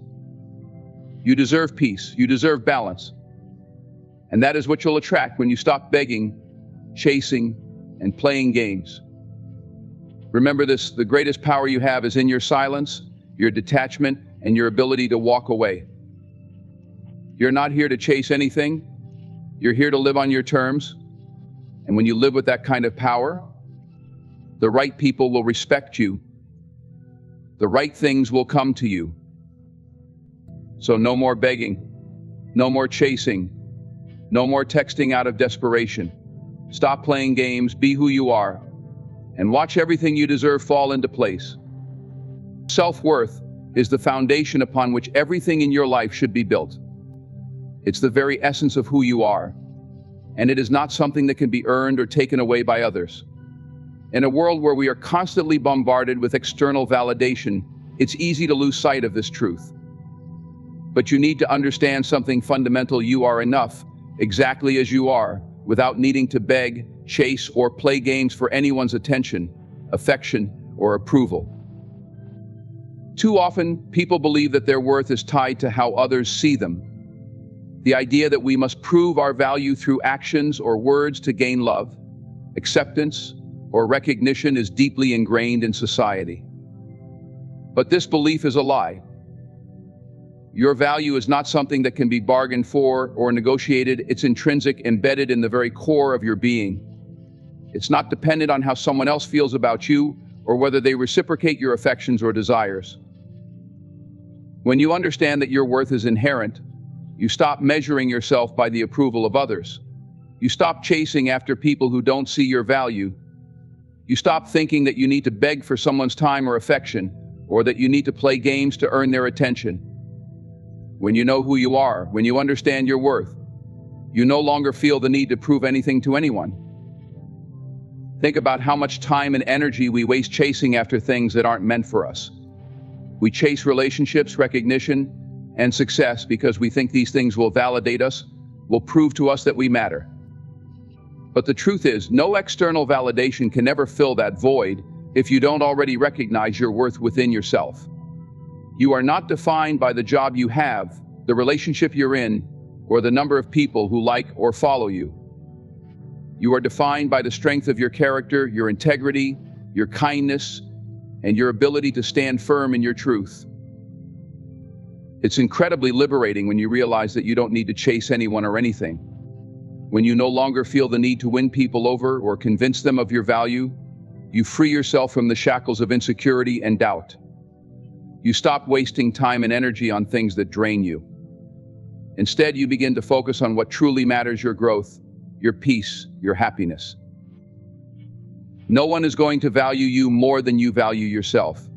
You deserve peace. You deserve balance. And that is what you'll attract when you stop begging, chasing, and playing games. Remember this: the greatest power you have is in your silence, your detachment, and your ability to walk away. You're not here to chase anything. You're here to live on your terms. And when you live with that kind of power, the right people will respect you. The right things will come to you. So no more begging, no more chasing, no more texting out of desperation. Stop playing games, be who you are, and watch everything you deserve fall into place. Self-worth is the foundation upon which everything in your life should be built. It's the very essence of who you are, and it is not something that can be earned or taken away by others. In a world where we are constantly bombarded with external validation, it's easy to lose sight of this truth. But you need to understand something fundamental: you are enough, exactly as you are, without needing to beg, chase, or play games for anyone's attention, affection, or approval. Too often, people believe that their worth is tied to how others see them. The idea that we must prove our value through actions or words to gain love, acceptance, or recognition is deeply ingrained in society. But this belief is a lie. Your value is not something that can be bargained for or negotiated. It's intrinsic, embedded in the very core of your being. It's not dependent on how someone else feels about you or whether they reciprocate your affections or desires. When you understand that your worth is inherent, you stop measuring yourself by the approval of others. You stop chasing after people who don't see your value. You stop thinking that you need to beg for someone's time or affection, or that you need to play games to earn their attention. When you know who you are, when you understand your worth, you no longer feel the need to prove anything to anyone. Think about how much time and energy we waste chasing after things that aren't meant for us. We chase relationships, recognition, and success because we think these things will validate us, will prove to us that we matter. But the truth is, no external validation can ever fill that void if you don't already recognize your worth within yourself. You are not defined by the job you have, the relationship you're in, or the number of people who like or follow you. You are defined by the strength of your character, your integrity, your kindness, and your ability to stand firm in your truth. It's incredibly liberating when you realize that you don't need to chase anyone or anything. When you no longer feel the need to win people over or convince them of your value, you free yourself from the shackles of insecurity and doubt. You stop wasting time and energy on things that drain you. Instead, you begin to focus on what truly matters: your growth, your peace, your happiness. No one is going to value you more than you value yourself.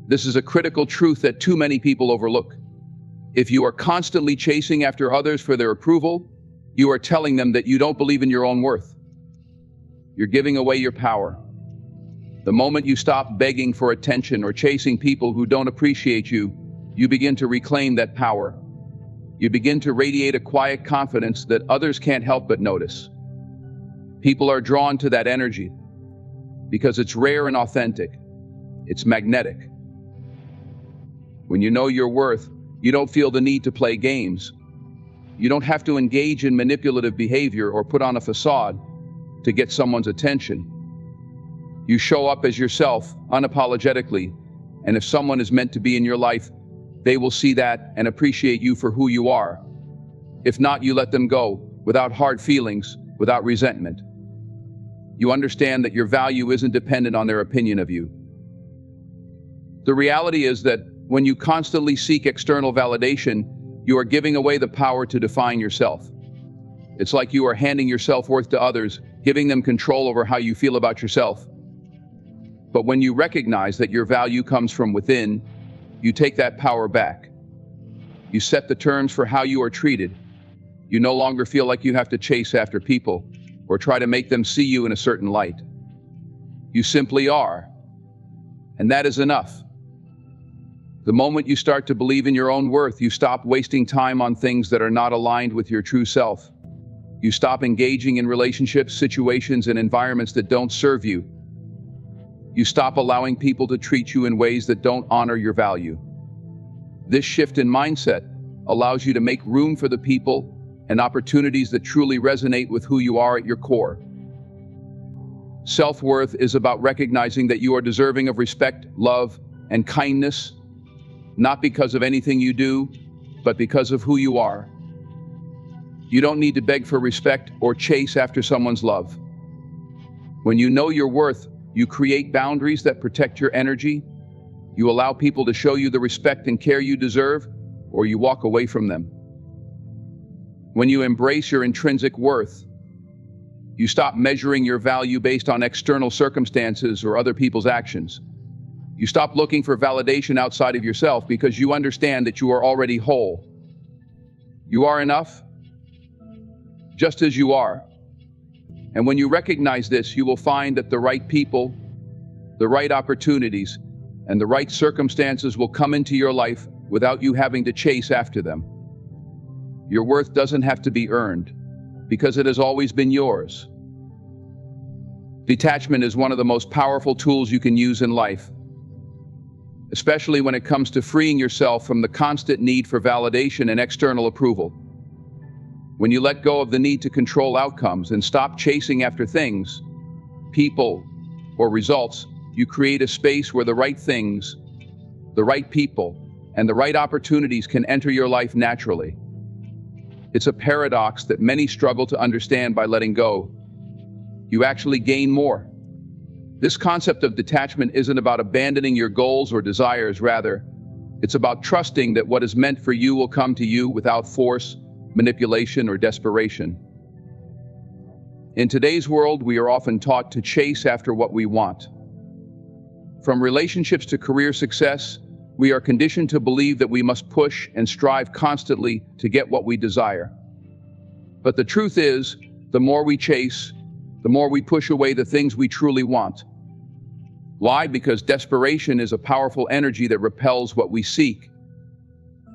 This is a critical truth that too many people overlook. If you are constantly chasing after others for their approval, you are telling them that you don't believe in your own worth. You're giving away your power. The moment you stop begging for attention or chasing people who don't appreciate you, you begin to reclaim that power. You begin to radiate a quiet confidence that others can't help but notice. People are drawn to that energy because it's rare and authentic. It's magnetic. When you know your worth, you don't feel the need to play games. You don't have to engage in manipulative behavior or put on a facade to get someone's attention. You show up as yourself, unapologetically, and if someone is meant to be in your life, they will see that and appreciate you for who you are. If not, you let them go, without hard feelings, without resentment. You understand that your value isn't dependent on their opinion of you. The reality is that when you constantly seek external validation, you are giving away the power to define yourself. It's like you are handing your self-worth to others, giving them control over how you feel about yourself. But when you recognize that your value comes from within, you take that power back. You set the terms for how you are treated. You no longer feel like you have to chase after people or try to make them see you in a certain light. You simply are, and that is enough. The moment you start to believe in your own worth, you stop wasting time on things that are not aligned with your true self. You stop engaging in relationships, situations, and environments that don't serve you. You stop allowing people to treat you in ways that don't honor your value. This shift in mindset allows you to make room for the people and opportunities that truly resonate with who you are at your core. Self-worth is about recognizing that you are deserving of respect, love, and kindness, not because of anything you do, but because of who you are. You don't need to beg for respect or chase after someone's love. When you know your worth, you create boundaries that protect your energy. You allow people to show you the respect and care you deserve, or you walk away from them. When you embrace your intrinsic worth, you stop measuring your value based on external circumstances or other people's actions. You stop looking for validation outside of yourself because you understand that you are already whole. You are enough, just as you are. And when you recognize this, you will find that the right people, the right opportunities, and the right circumstances will come into your life without you having to chase after them. Your worth doesn't have to be earned, because it has always been yours. Detachment is one of the most powerful tools you can use in life, especially when it comes to freeing yourself from the constant need for validation and external approval. When you let go of the need to control outcomes and stop chasing after things, people, or results, you create a space where the right things, the right people, and the right opportunities can enter your life naturally. It's a paradox that many struggle to understand. By letting go, you actually gain more. This concept of detachment isn't about abandoning your goals or desires. Rather, it's about trusting that what is meant for you will come to you without force, manipulation, or desperation. In today's world, we are often taught to chase after what we want. From relationships to career success, We are conditioned to believe that we must push and strive constantly to get what we desire. But the truth is, the more we chase, the more we push away the things we truly want. Why? Because desperation is a powerful energy that repels what we seek.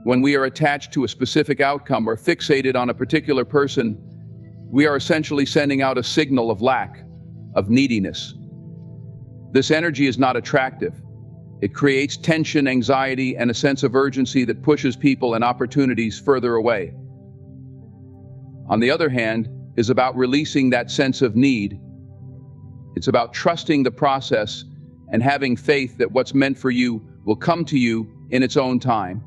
When we are attached to a specific outcome or fixated on a particular person, we are essentially sending out a signal of lack, of neediness. This energy is not attractive. It creates tension, anxiety, and a sense of urgency that pushes people and opportunities further away. On the other hand, is about releasing that sense of need. It's about trusting the process and having faith that what's meant for you will come to you in its own time.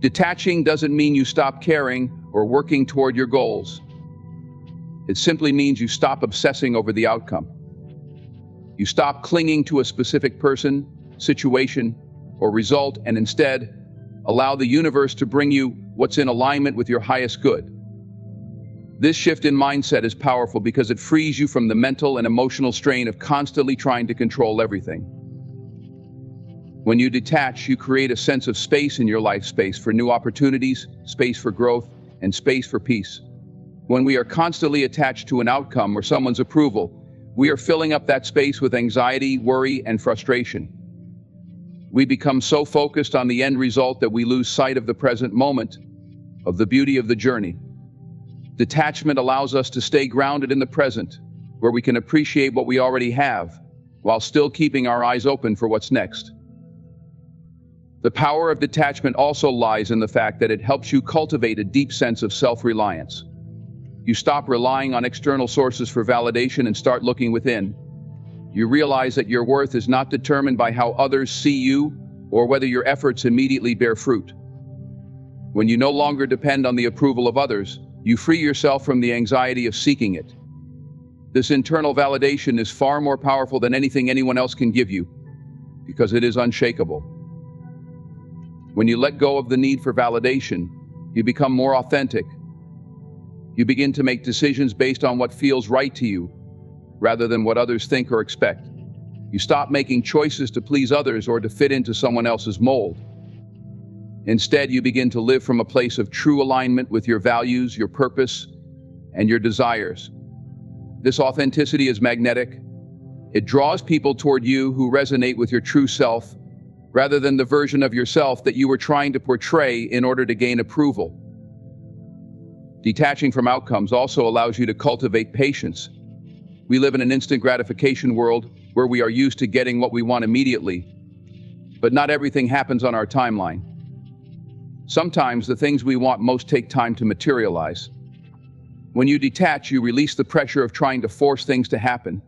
Detaching doesn't mean you stop caring or working toward your goals. It simply means you stop obsessing over the outcome. You stop clinging to a specific person, situation, or result, and instead allow the universe to bring you what's in alignment with your highest good. This shift in mindset is powerful because it frees you from the mental and emotional strain of constantly trying to control everything. When you detach, you create a sense of space in your life, space for new opportunities, space for growth, and space for peace. When we are constantly attached to an outcome or someone's approval, we are filling up that space with anxiety, worry, and frustration. We become so focused on the end result that we lose sight of the present moment, of the beauty of the journey. Detachment allows us to stay grounded in the present, where we can appreciate what we already have, while still keeping our eyes open for what's next. The power of detachment also lies in the fact that it helps you cultivate a deep sense of self-reliance. You stop relying on external sources for validation and start looking within. You realize that your worth is not determined by how others see you or whether your efforts immediately bear fruit. When you no longer depend on the approval of others, you free yourself from the anxiety of seeking it. This internal validation is far more powerful than anything anyone else can give you, because it is unshakable. When you let go of the need for validation, you become more authentic. You begin to make decisions based on what feels right to you, rather than what others think or expect. You stop making choices to please others or to fit into someone else's mold. Instead, you begin to live from a place of true alignment with your values, your purpose, and your desires. This authenticity is magnetic. It draws people toward you who resonate with your true self, rather than the version of yourself that you were trying to portray in order to gain approval. Detaching from outcomes also allows you to cultivate patience. We live in an instant gratification world where we are used to getting what we want immediately, but not everything happens on our timeline. Sometimes the things we want most take time to materialize. When you detach, you release the pressure of trying to force things to happen.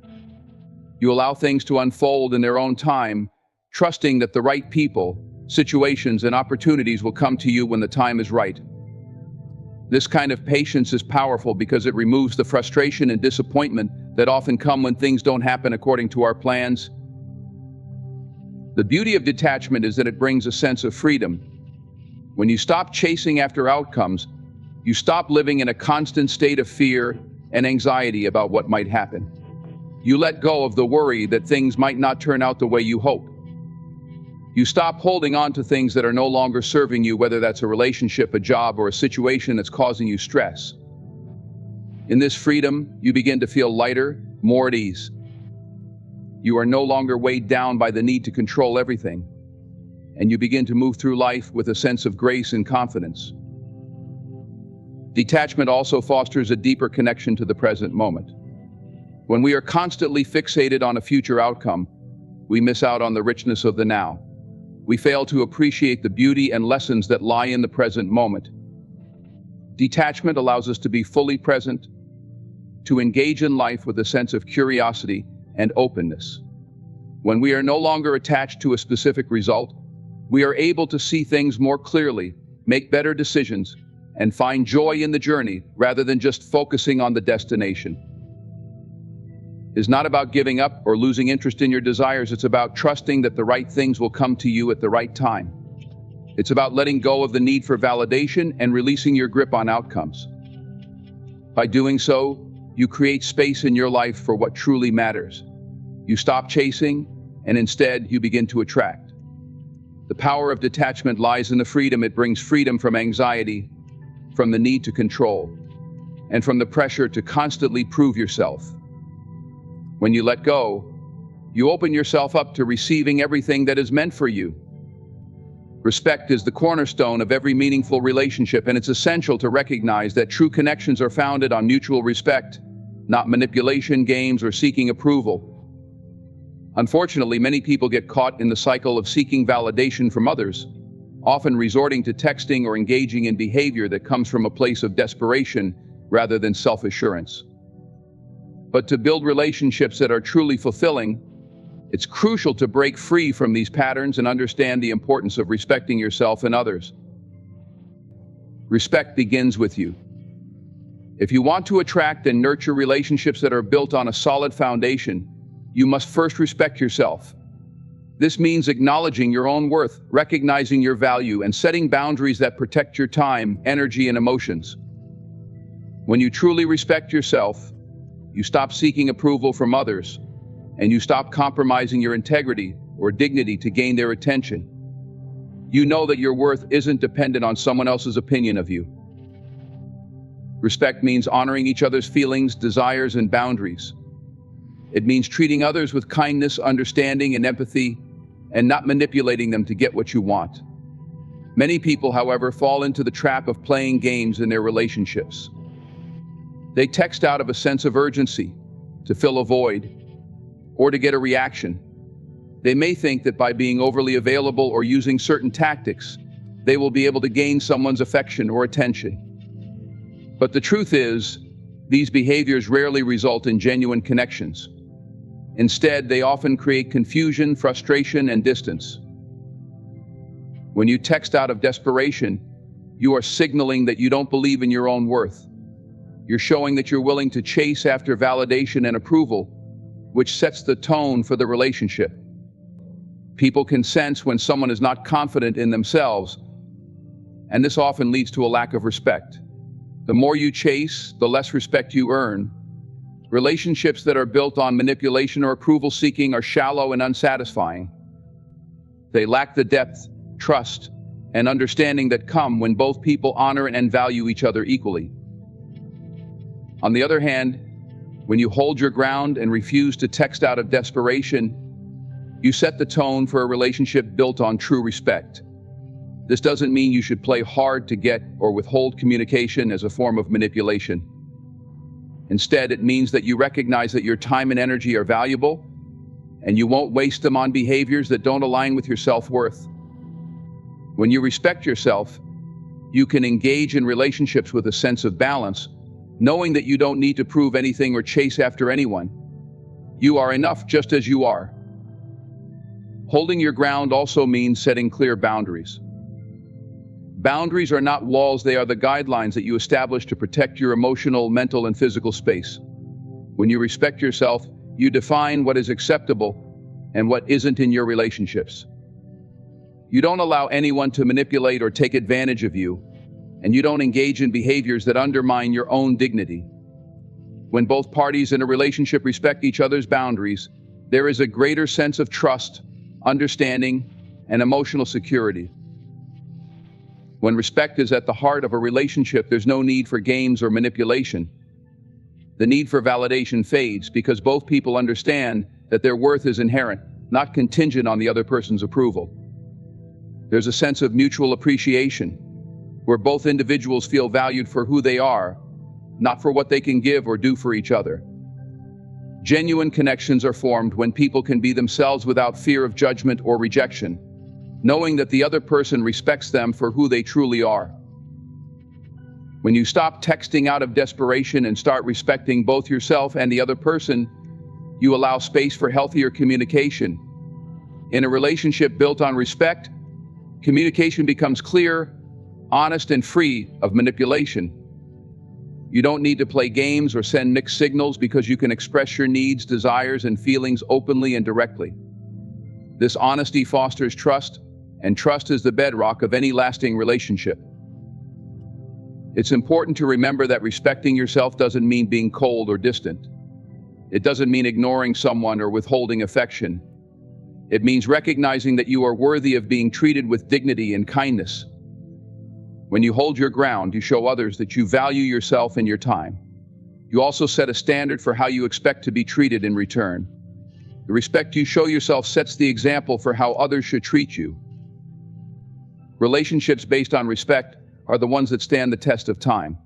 You allow things to unfold in their own time, trusting that the right people, situations, and opportunities will come to you when the time is right. This kind of patience is powerful because it removes the frustration and disappointment that often come when things don't happen according to our plans. The beauty of detachment is that it brings a sense of freedom. When you stop chasing after outcomes, you stop living in a constant state of fear and anxiety about what might happen. You let go of the worry that things might not turn out the way you hope. You stop holding on to things that are no longer serving you, whether that's a relationship, a job, or a situation that's causing you stress. In this freedom, you begin to feel lighter, more at ease. You are no longer weighed down by the need to control everything, and you begin to move through life with a sense of grace and confidence. Detachment also fosters a deeper connection to the present moment. When we are constantly fixated on a future outcome, we miss out on the richness of the now. We fail to appreciate the beauty and lessons that lie in the present moment. Detachment allows us to be fully present, to engage in life with a sense of curiosity and openness. When we are no longer attached to a specific result, we are able to see things more clearly, make better decisions, and find joy in the journey rather than just focusing on the destination. It's not about giving up or losing interest in your desires. It's about trusting that the right things will come to you at the right time. It's about letting go of the need for validation and releasing your grip on outcomes. By doing so, you create space in your life for what truly matters. You stop chasing, and instead you begin to attract. The power of detachment lies in the freedom it brings: freedom from anxiety, from the need to control, and from the pressure to constantly prove yourself. When you let go, you open yourself up to receiving everything that is meant for you. Respect is the cornerstone of every meaningful relationship, and it's essential to recognize that true connections are founded on mutual respect, not manipulation, games, or seeking approval. Unfortunately, many people get caught in the cycle of seeking validation from others, often resorting to texting or engaging in behavior that comes from a place of desperation rather than self-assurance. But to build relationships that are truly fulfilling, it's crucial to break free from these patterns and understand the importance of respecting yourself and others. Respect begins with you. If you want to attract and nurture relationships that are built on a solid foundation, you must first respect yourself. This means acknowledging your own worth, recognizing your value, and setting boundaries that protect your time, energy, and emotions. When you truly respect yourself, you stop seeking approval from others, and you stop compromising your integrity or dignity to gain their attention. You know that your worth isn't dependent on someone else's opinion of you. Respect means honoring each other's feelings, desires, and boundaries. It means treating others with kindness, understanding, and empathy, and not manipulating them to get what you want. Many people, however, fall into the trap of playing games in their relationships. They text out of a sense of urgency, to fill a void, or to get a reaction. They may think that by being overly available or using certain tactics, they will be able to gain someone's affection or attention. But the truth is, these behaviors rarely result in genuine connections. Instead, they often create confusion, frustration, and distance. When you text out of desperation, you are signaling that you don't believe in your own worth. You're showing that you're willing to chase after validation and approval, which sets the tone for the relationship. People can sense when someone is not confident in themselves, and this often leads to a lack of respect. The more you chase, the less respect you earn. Relationships that are built on manipulation or approval seeking are shallow and unsatisfying. They lack the depth, trust, and understanding that come when both people honor and value each other equally. On the other hand, when you hold your ground and refuse to text out of desperation, you set the tone for a relationship built on true respect. This doesn't mean you should play hard to get or withhold communication as a form of manipulation. Instead, it means that you recognize that your time and energy are valuable, and you won't waste them on behaviors that don't align with your self-worth. When you respect yourself, you can engage in relationships with a sense of balance, knowing that you don't need to prove anything or chase after anyone. You are enough just as you are. Holding your ground also means setting clear boundaries. Boundaries are not walls, they are the guidelines that you establish to protect your emotional, mental, and physical space. When you respect yourself, you define what is acceptable and what isn't in your relationships. You don't allow anyone to manipulate or take advantage of you, and you don't engage in behaviors that undermine your own dignity. When both parties in a relationship respect each other's boundaries, there is a greater sense of trust, understanding, and emotional security. When respect is at the heart of a relationship, there's no need for games or manipulation. The need for validation fades because both people understand that their worth is inherent, not contingent on the other person's approval. There's a sense of mutual appreciation, where both individuals feel valued for who they are, not for what they can give or do for each other. Genuine connections are formed when people can be themselves without fear of judgment or rejection, knowing that the other person respects them for who they truly are. When you stop texting out of desperation and start respecting both yourself and the other person, you allow space for healthier communication. In a relationship built on respect, communication becomes clear, honest, and free of manipulation. You don't need to play games or send mixed signals because you can express your needs, desires, and feelings openly and directly. This honesty fosters trust, and trust is the bedrock of any lasting relationship. It's important to remember that respecting yourself doesn't mean being cold or distant. It doesn't mean ignoring someone or withholding affection. It means recognizing that you are worthy of being treated with dignity and kindness. When you hold your ground, you show others that you value yourself and your time. You also set a standard for how you expect to be treated in return. The respect you show yourself sets the example for how others should treat you. Relationships based on respect are the ones that stand the test of time.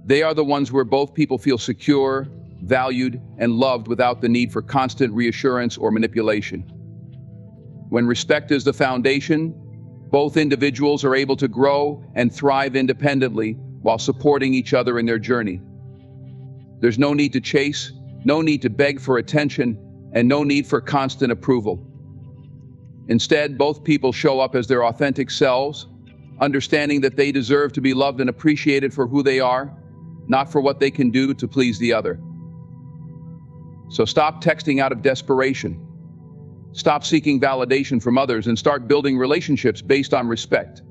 They are the ones where both people feel secure, valued, and loved without the need for constant reassurance or manipulation. When respect is the foundation, both individuals are able to grow and thrive independently while supporting each other in their journey. There's no need to chase, no need to beg for attention, and no need for constant approval. Instead, both people show up as their authentic selves, understanding that they deserve to be loved and appreciated for who they are, not for what they can do to please the other. So stop texting out of desperation. Stop seeking validation from others and start building relationships based on respect.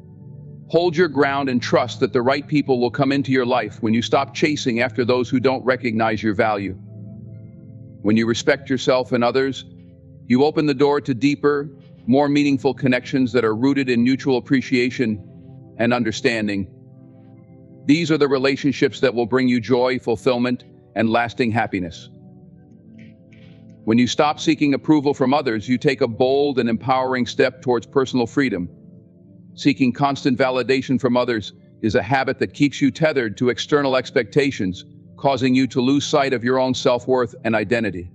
Hold your ground and trust that the right people will come into your life when you stop chasing after those who don't recognize your value. When you respect yourself and others, you open the door to deeper, more meaningful connections that are rooted in mutual appreciation and understanding. These are the relationships that will bring you joy, fulfillment, and lasting happiness. When you stop seeking approval from others, you take a bold and empowering step towards personal freedom. Seeking constant validation from others is a habit that keeps you tethered to external expectations, causing you to lose sight of your own self-worth and identity.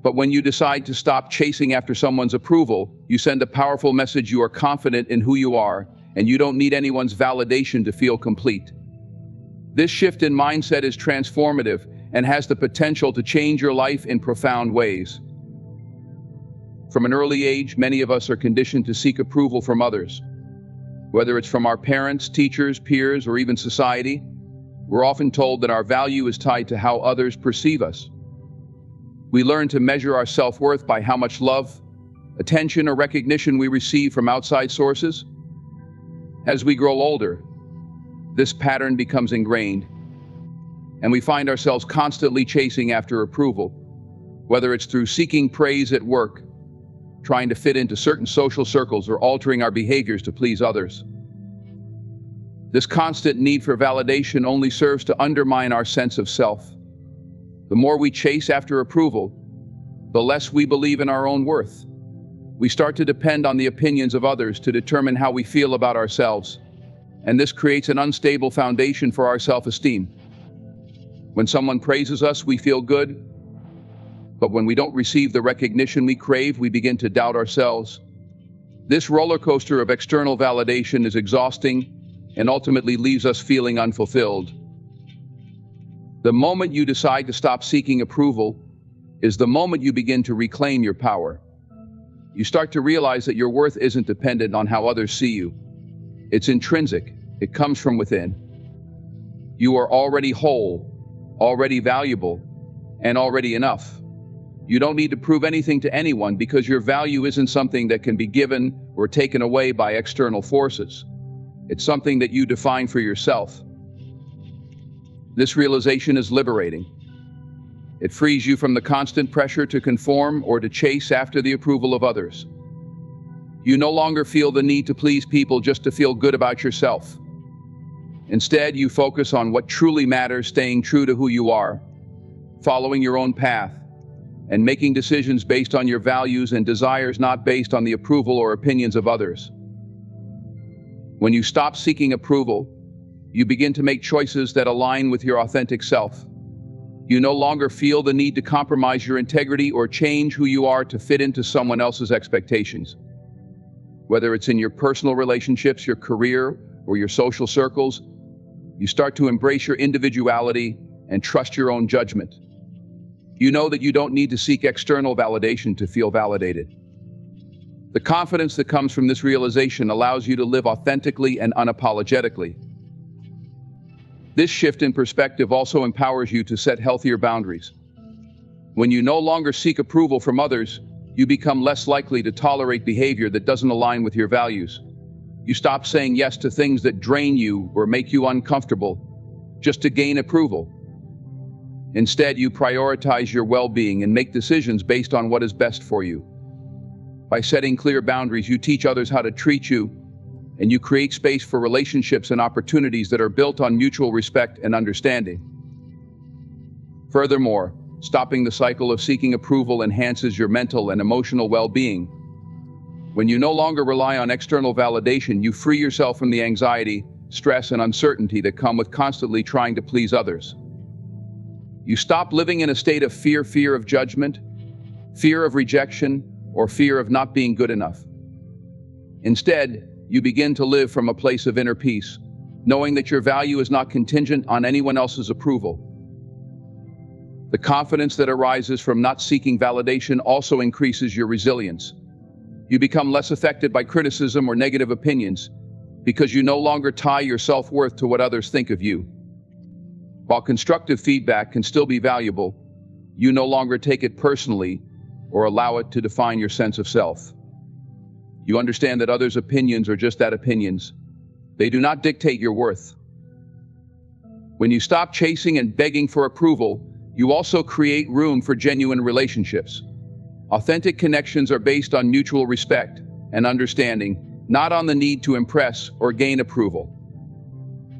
But when you decide to stop chasing after someone's approval, you send a powerful message: you are confident in who you are, and you don't need anyone's validation to feel complete. This shift in mindset is transformative and has the potential to change your life in profound ways. From an early age, many of us are conditioned to seek approval from others. Whether it's from our parents, teachers, peers, or even society, we're often told that our value is tied to how others perceive us. We learn to measure our self-worth by how much love, attention, or recognition we receive from outside sources. As we grow older, this pattern becomes ingrained, and we find ourselves constantly chasing after approval, whether it's through seeking praise at work, trying to fit into certain social circles, or altering our behaviors to please others. This constant need for validation only serves to undermine our sense of self. The more we chase after approval, the less we believe in our own worth. We start to depend on the opinions of others to determine how we feel about ourselves, and this creates an unstable foundation for our self-esteem. When someone praises us, we feel good, but when we don't receive the recognition we crave, we begin to doubt ourselves. This roller coaster of external validation is exhausting and ultimately leaves us feeling unfulfilled. The moment you decide to stop seeking approval is the moment you begin to reclaim your power. You start to realize that your worth isn't dependent on how others see you. It's intrinsic. It comes from within. You are already whole, already valuable, and already enough. You don't need to prove anything to anyone because your value isn't something that can be given or taken away by external forces. It's something that you define for yourself. This realization is liberating. It frees you from the constant pressure to conform or to chase after the approval of others. You no longer feel the need to please people just to feel good about yourself. Instead, you focus on what truly matters, staying true to who you are, following your own path, and making decisions based on your values and desires, not based on the approval or opinions of others. When you stop seeking approval, you begin to make choices that align with your authentic self. You no longer feel the need to compromise your integrity or change who you are to fit into someone else's expectations. Whether it's in your personal relationships, your career, or your social circles, you start to embrace your individuality and trust your own judgment. You know that you don't need to seek external validation to feel validated. The confidence that comes from this realization allows you to live authentically and unapologetically. This shift in perspective also empowers you to set healthier boundaries. When you no longer seek approval from others, you become less likely to tolerate behavior that doesn't align with your values. You stop saying yes to things that drain you or make you uncomfortable just to gain approval. Instead, you prioritize your well-being and make decisions based on what is best for you. By setting clear boundaries, you teach others how to treat you, and you create space for relationships and opportunities that are built on mutual respect and understanding. Furthermore, stopping the cycle of seeking approval enhances your mental and emotional well-being. When you no longer rely on external validation, you free yourself from the anxiety, stress, and uncertainty that come with constantly trying to please others. You stop living in a state of fear of judgment, fear of rejection, or fear of not being good enough. Instead, you begin to live from a place of inner peace, knowing that your value is not contingent on anyone else's approval. The confidence that arises from not seeking validation also increases your resilience. You become less affected by criticism or negative opinions because you no longer tie your self-worth to what others think of you. While constructive feedback can still be valuable, you no longer take it personally or allow it to define your sense of self. You understand that others' opinions are just that, opinions. They do not dictate your worth. When you stop chasing and begging for approval, you also create room for genuine relationships. Authentic connections are based on mutual respect and understanding, not on the need to impress or gain approval.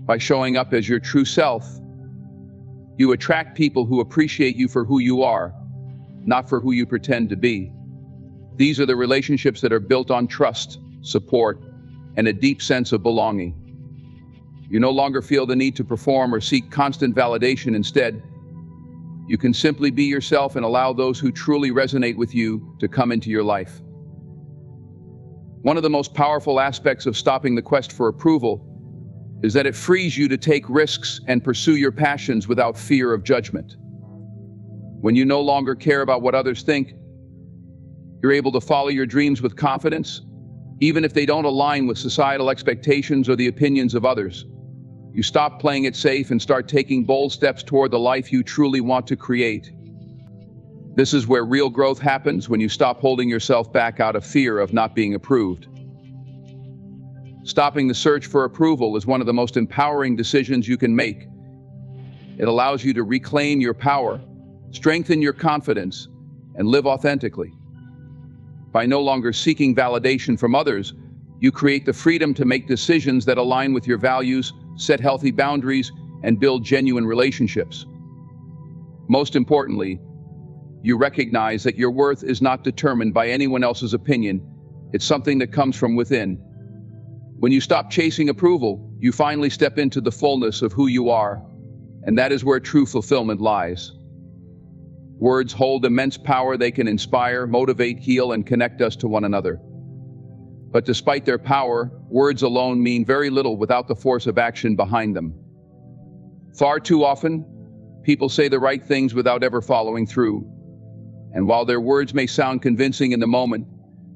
By showing up as your true self, you attract people who appreciate you for who you are, not for who you pretend to be. These are the relationships that are built on trust, support, and a deep sense of belonging. You no longer feel the need to perform or seek constant validation. Instead, you can simply be yourself and allow those who truly resonate with you to come into your life. One of the most powerful aspects of stopping the quest for approval is that it frees you to take risks and pursue your passions without fear of judgment. When you no longer care about what others think, you're able to follow your dreams with confidence, even if they don't align with societal expectations or the opinions of others. You stop playing it safe and start taking bold steps toward the life you truly want to create. This is where real growth happens, when you stop holding yourself back out of fear of not being approved. Stopping the search for approval is one of the most empowering decisions you can make. It allows you to reclaim your power, strengthen your confidence, and live authentically. By no longer seeking validation from others, you create the freedom to make decisions that align with your values, set healthy boundaries, and build genuine relationships. Most importantly, you recognize that your worth is not determined by anyone else's opinion. It's something that comes from within. When you stop chasing approval, you finally step into the fullness of who you are, and that is where true fulfillment lies. Words hold immense power. They can inspire, motivate, heal, and connect us to one another. But despite their power, words alone mean very little without the force of action behind them. Far too often, people say the right things without ever following through. And while their words may sound convincing in the moment,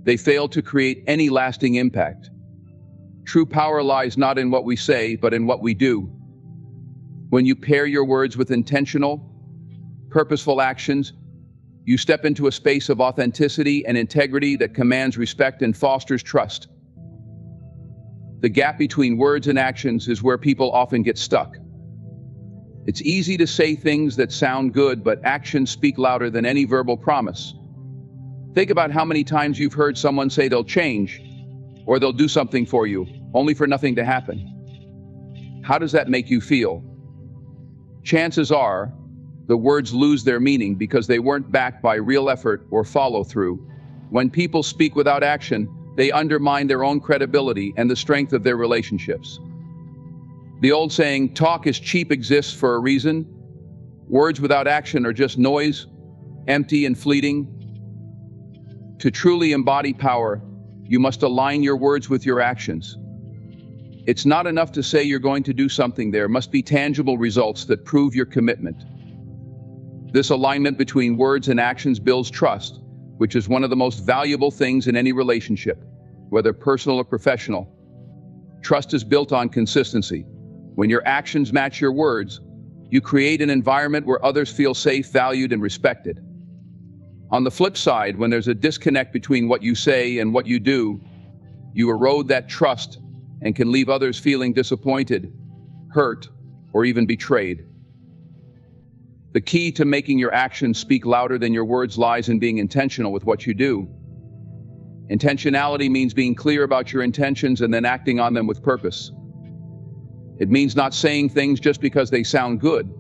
they fail to create any lasting impact. True power lies not in what we say, but in what we do. When you pair your words with intentional, purposeful actions, you step into a space of authenticity and integrity that commands respect and fosters trust. The gap between words and actions is where people often get stuck. It's easy to say things that sound good, but actions speak louder than any verbal promise. Think about how many times you've heard someone say they'll change, or they'll do something for you, only for nothing to happen. How does that make you feel? Chances are, the words lose their meaning because they weren't backed by real effort or follow-through. When people speak without action, they undermine their own credibility and the strength of their relationships. The old saying, "Talk is cheap," exists for a reason. Words without action are just noise, empty and fleeting. To truly embody power, you must align your words with your actions. It's not enough to say you're going to do something. There must be tangible results that prove your commitment. This alignment between words and actions builds trust, which is one of the most valuable things in any relationship, whether personal or professional. Trust is built on consistency. When your actions match your words, you create an environment where others feel safe, valued, and respected. On the flip side, when there's a disconnect between what you say and what you do, you erode that trust and can leave others feeling disappointed, hurt, or even betrayed. The key to making your actions speak louder than your words lies in being intentional with what you do. Intentionality means being clear about your intentions and then acting on them with purpose. It means not saying things just because they sound good,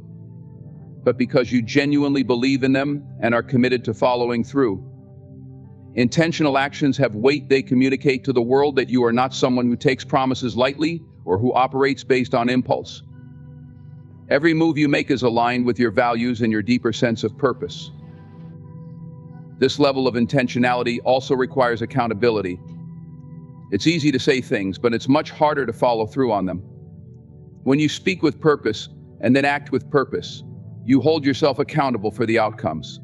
but because you genuinely believe in them and are committed to following through. Intentional actions have weight. They communicate to the world that you are not someone who takes promises lightly or who operates based on impulse. Every move you make is aligned with your values and your deeper sense of purpose. This level of intentionality also requires accountability. It's easy to say things, but it's much harder to follow through on them. When you speak with purpose and then act with purpose, you hold yourself accountable for the outcomes.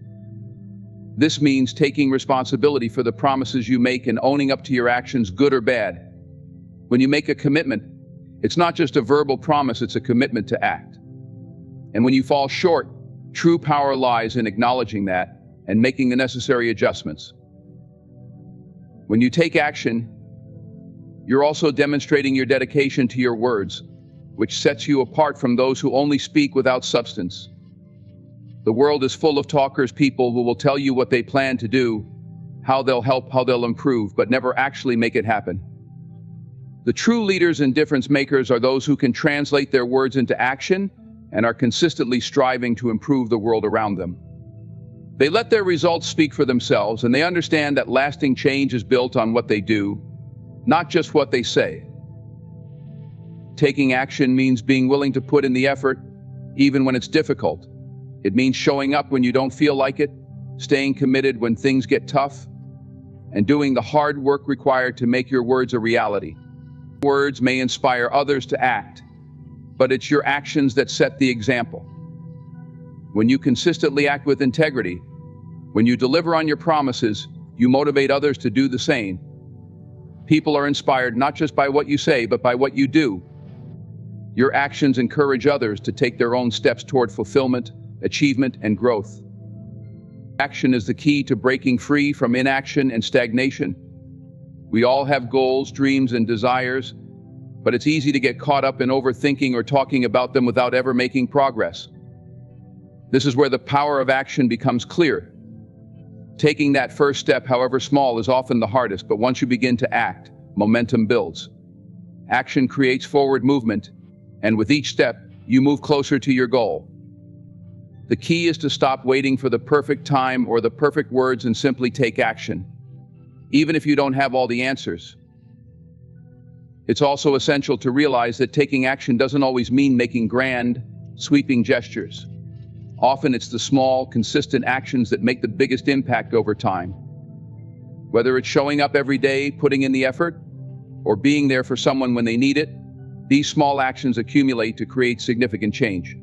This means taking responsibility for the promises you make and owning up to your actions, good or bad. When you make a commitment, it's not just a verbal promise, it's a commitment to act. And when you fall short, true power lies in acknowledging that and making the necessary adjustments. When you take action, you're also demonstrating your dedication to your words, which sets you apart from those who only speak without substance. The world is full of talkers, people who will tell you what they plan to do, how they'll help, how they'll improve, but never actually make it happen. The true leaders and difference makers are those who can translate their words into action and are consistently striving to improve the world around them. They let their results speak for themselves, and they understand that lasting change is built on what they do, not just what they say. Taking action means being willing to put in the effort, even when it's difficult. It means showing up when you don't feel like it, staying committed when things get tough, and doing the hard work required to make your words a reality. Words may inspire others to act, but it's your actions that set the example. When you consistently act with integrity, when you deliver on your promises, you motivate others to do the same. People are inspired not just by what you say, but by what you do. Your actions encourage others to take their own steps toward fulfillment, achievement, and growth. Action is the key to breaking free from inaction and stagnation. We all have goals, dreams, and desires, but it's easy to get caught up in overthinking or talking about them without ever making progress. This is where the power of action becomes clear. Taking that first step, however small, is often the hardest, but once you begin to act, momentum builds. Action creates forward movement, and with each step, you move closer to your goal. The key is to stop waiting for the perfect time or the perfect words and simply take action, even if you don't have all the answers. It's also essential to realize that taking action doesn't always mean making grand, sweeping gestures. Often it's the small, consistent actions that make the biggest impact over time. Whether it's showing up every day, putting in the effort, or being there for someone when they need it, these small actions accumulate to create significant change.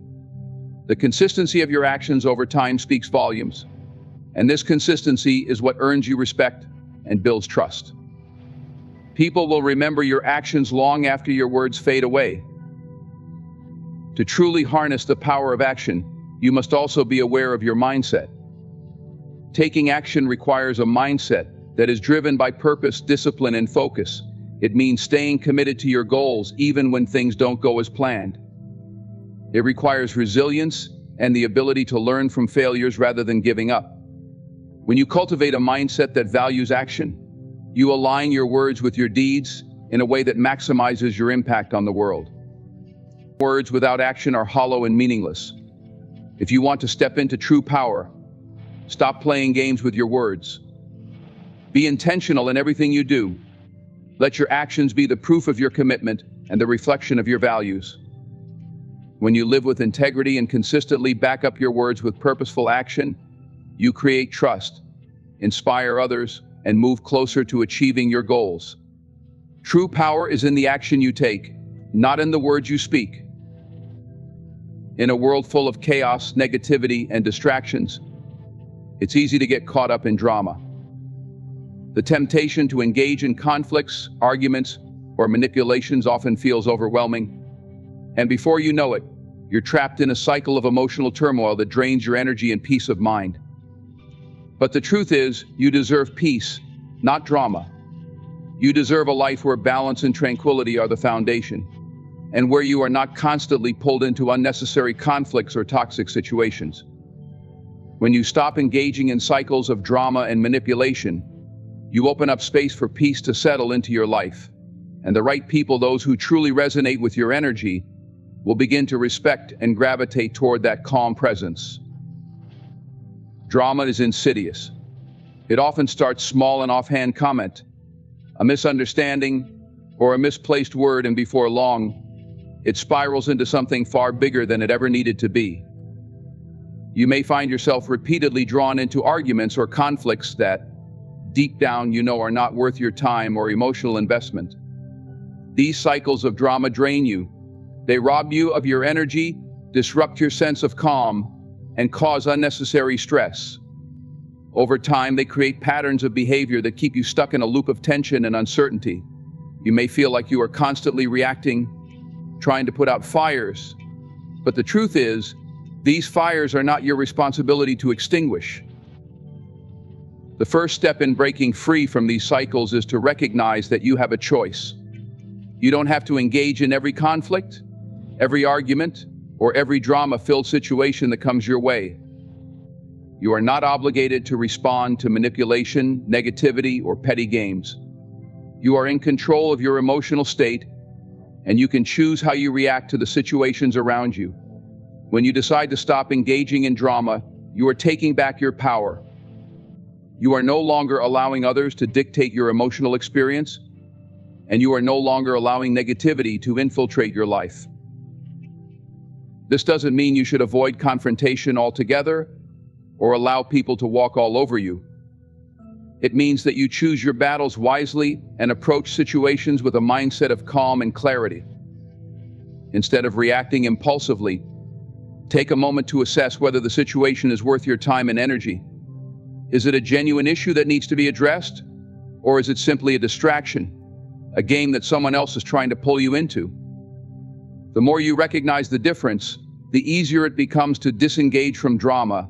The consistency of your actions over time speaks volumes, and this consistency is what earns you respect and builds trust. People will remember your actions long after your words fade away. To truly harness the power of action, you must also be aware of your mindset. Taking action requires a mindset that is driven by purpose, discipline, and focus. It means staying committed to your goals even when things don't go as planned. It requires resilience and the ability to learn from failures rather than giving up. When you cultivate a mindset that values action, you align your words with your deeds in a way that maximizes your impact on the world. Words without action are hollow and meaningless. If you want to step into true power, stop playing games with your words. Be intentional in everything you do. Let your actions be the proof of your commitment and the reflection of your values. When you live with integrity and consistently back up your words with purposeful action, you create trust, inspire others, and move closer to achieving your goals. True power is in the action you take, not in the words you speak. In a world full of chaos, negativity, and distractions, it's easy to get caught up in drama. The temptation to engage in conflicts, arguments, or manipulations often feels overwhelming. And before you know it, you're trapped in a cycle of emotional turmoil that drains your energy and peace of mind. But the truth is, you deserve peace, not drama. You deserve a life where balance and tranquility are the foundation, and where you are not constantly pulled into unnecessary conflicts or toxic situations. When you stop engaging in cycles of drama and manipulation, You open up space for peace to settle into your life, and the right people, those who truly resonate with your energy, will begin to respect and gravitate toward that calm presence. Drama is insidious. It often starts small, an offhand comment, a misunderstanding, or a misplaced word, and before long, it spirals into something far bigger than it ever needed to be. You may find yourself repeatedly drawn into arguments or conflicts that, deep down, you know are not worth your time or emotional investment. These cycles of drama drain you. They rob you of your energy, disrupt your sense of calm, and cause unnecessary stress. Over time, they create patterns of behavior that keep you stuck in a loop of tension and uncertainty. You may feel like you are constantly reacting, trying to put out fires. But the truth is, these fires are not your responsibility to extinguish. The first step in breaking free from these cycles is to recognize that you have a choice. You don't have to engage in every conflict, every argument, or every drama-filled situation that comes your way. You are not obligated to respond to manipulation, negativity, or petty games. You are in control of your emotional state, and you can choose how you react to the situations around you. When you decide to stop engaging in drama, you are taking back your power. You are no longer allowing others to dictate your emotional experience, and you are no longer allowing negativity to infiltrate your life. This doesn't mean you should avoid confrontation altogether or allow people to walk all over you. It means that you choose your battles wisely and approach situations with a mindset of calm and clarity. Instead of reacting impulsively, take a moment to assess whether the situation is worth your time and energy. Is it a genuine issue that needs to be addressed? Or is it simply a distraction, a game that someone else is trying to pull you into? The more you recognize the difference, the easier it becomes to disengage from drama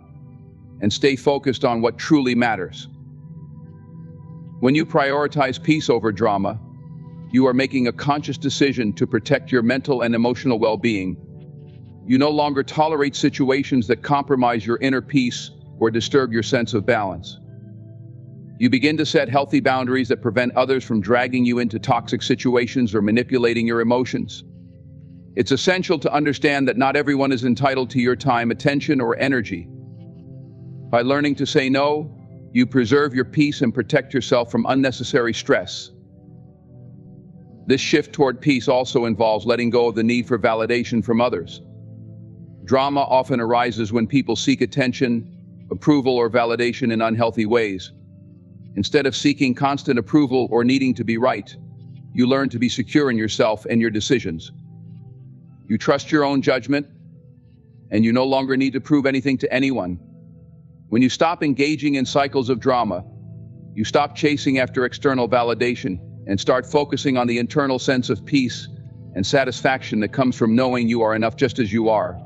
and stay focused on what truly matters. When you prioritize peace over drama, you are making a conscious decision to protect your mental and emotional well-being. You no longer tolerate situations that compromise your inner peace or disturb your sense of balance. You begin to set healthy boundaries that prevent others from dragging you into toxic situations or manipulating your emotions. It's essential to understand that not everyone is entitled to your time, attention, or energy. By learning to say no, you preserve your peace and protect yourself from unnecessary stress. This shift toward peace also involves letting go of the need for validation from others. Drama often arises when people seek attention, approval, or validation in unhealthy ways. Instead of seeking constant approval or needing to be right, you learn to be secure in yourself and your decisions. You trust your own judgment, and you no longer need to prove anything to anyone. When you stop engaging in cycles of drama, you stop chasing after external validation and start focusing on the internal sense of peace and satisfaction that comes from knowing you are enough just as you are.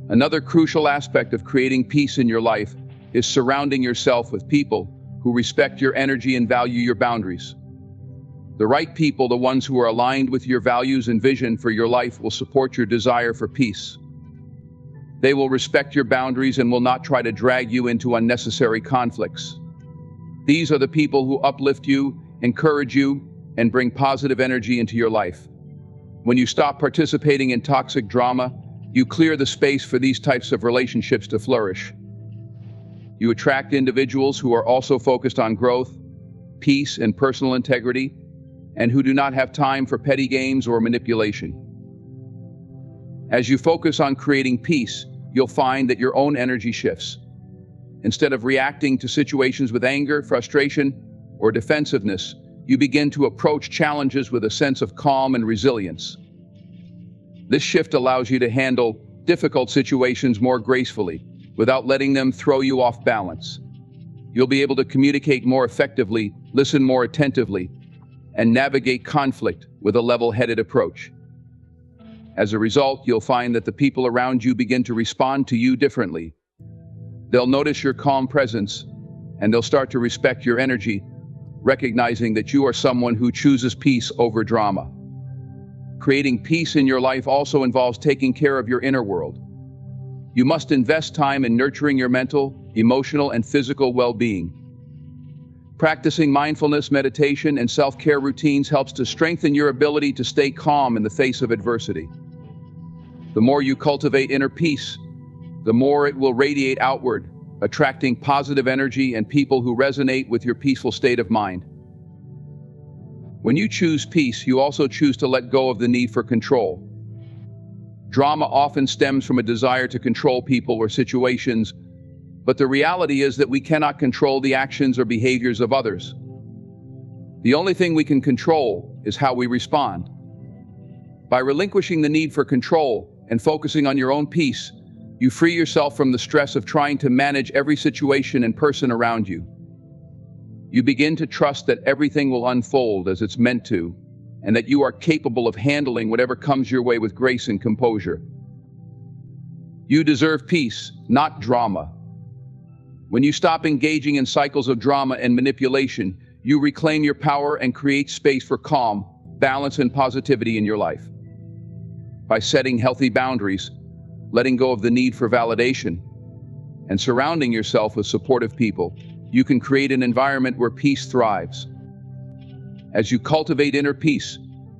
Another crucial aspect of creating peace in your life is surrounding yourself with people who respect your energy and value your boundaries. The right people, the ones who are aligned with your values and vision for your life, will support your desire for peace. They will respect your boundaries and will not try to drag you into unnecessary conflicts. These are the people who uplift you, encourage you, and bring positive energy into your life. When you stop participating in toxic drama, you clear the space for these types of relationships to flourish. You attract individuals who are also focused on growth, peace, and personal integrity, and who do not have time for petty games or manipulation. As you focus on creating peace, you'll find that your own energy shifts. Instead of reacting to situations with anger, frustration, or defensiveness, you begin to approach challenges with a sense of calm and resilience. This shift allows you to handle difficult situations more gracefully, without letting them throw you off balance. You'll be able to communicate more effectively, listen more attentively, and navigate conflict with a level-headed approach. As a result, you'll find that the people around you begin to respond to you differently. They'll notice your calm presence, and they'll start to respect your energy, recognizing that you are someone who chooses peace over drama. Creating peace in your life also involves taking care of your inner world. You must invest time in nurturing your mental, emotional, and physical well-being. Practicing mindfulness, meditation, and self-care routines helps to strengthen your ability to stay calm in the face of adversity. The more you cultivate inner peace, the more it will radiate outward, attracting positive energy and people who resonate with your peaceful state of mind. When you choose peace, you also choose to let go of the need for control. Drama often stems from a desire to control people or situations, but the reality is that we cannot control the actions or behaviors of others. The only thing we can control is how we respond. By relinquishing the need for control and focusing on your own peace, you free yourself from the stress of trying to manage every situation and person around you. You begin to trust that everything will unfold as it's meant to, and that you are capable of handling whatever comes your way with grace and composure. You deserve peace, not drama. When you stop engaging in cycles of drama and manipulation, you reclaim your power and create space for calm, balance, and positivity in your life. By setting healthy boundaries, letting go of the need for validation, and surrounding yourself with supportive people, you can create an environment where peace thrives. As you cultivate inner peace,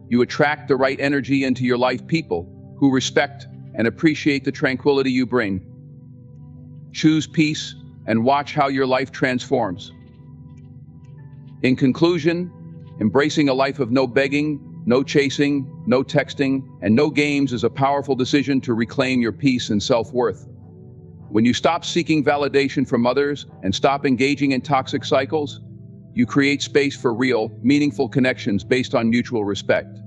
you attract the right energy into your life, people who respect and appreciate the tranquility you bring. Choose peace and watch how your life transforms. In conclusion, embracing a life of no begging, no chasing, no texting, and no games is a powerful decision to reclaim your peace and self-worth. When you stop seeking validation from others and stop engaging in toxic cycles, you create space for real, meaningful connections based on mutual respect.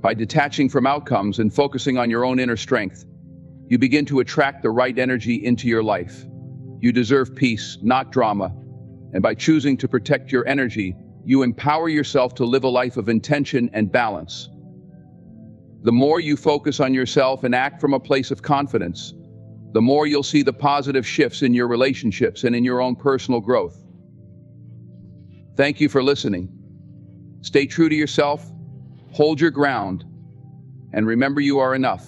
By detaching from outcomes and focusing on your own inner strength, you begin to attract the right energy into your life. You deserve peace, not drama, and by choosing to protect your energy, you empower yourself to live a life of intention and balance. The more you focus on yourself and act from a place of confidence, the more you'll see the positive shifts in your relationships and in your own personal growth. Thank you for listening. Stay true to yourself, hold your ground, and remember you are enough.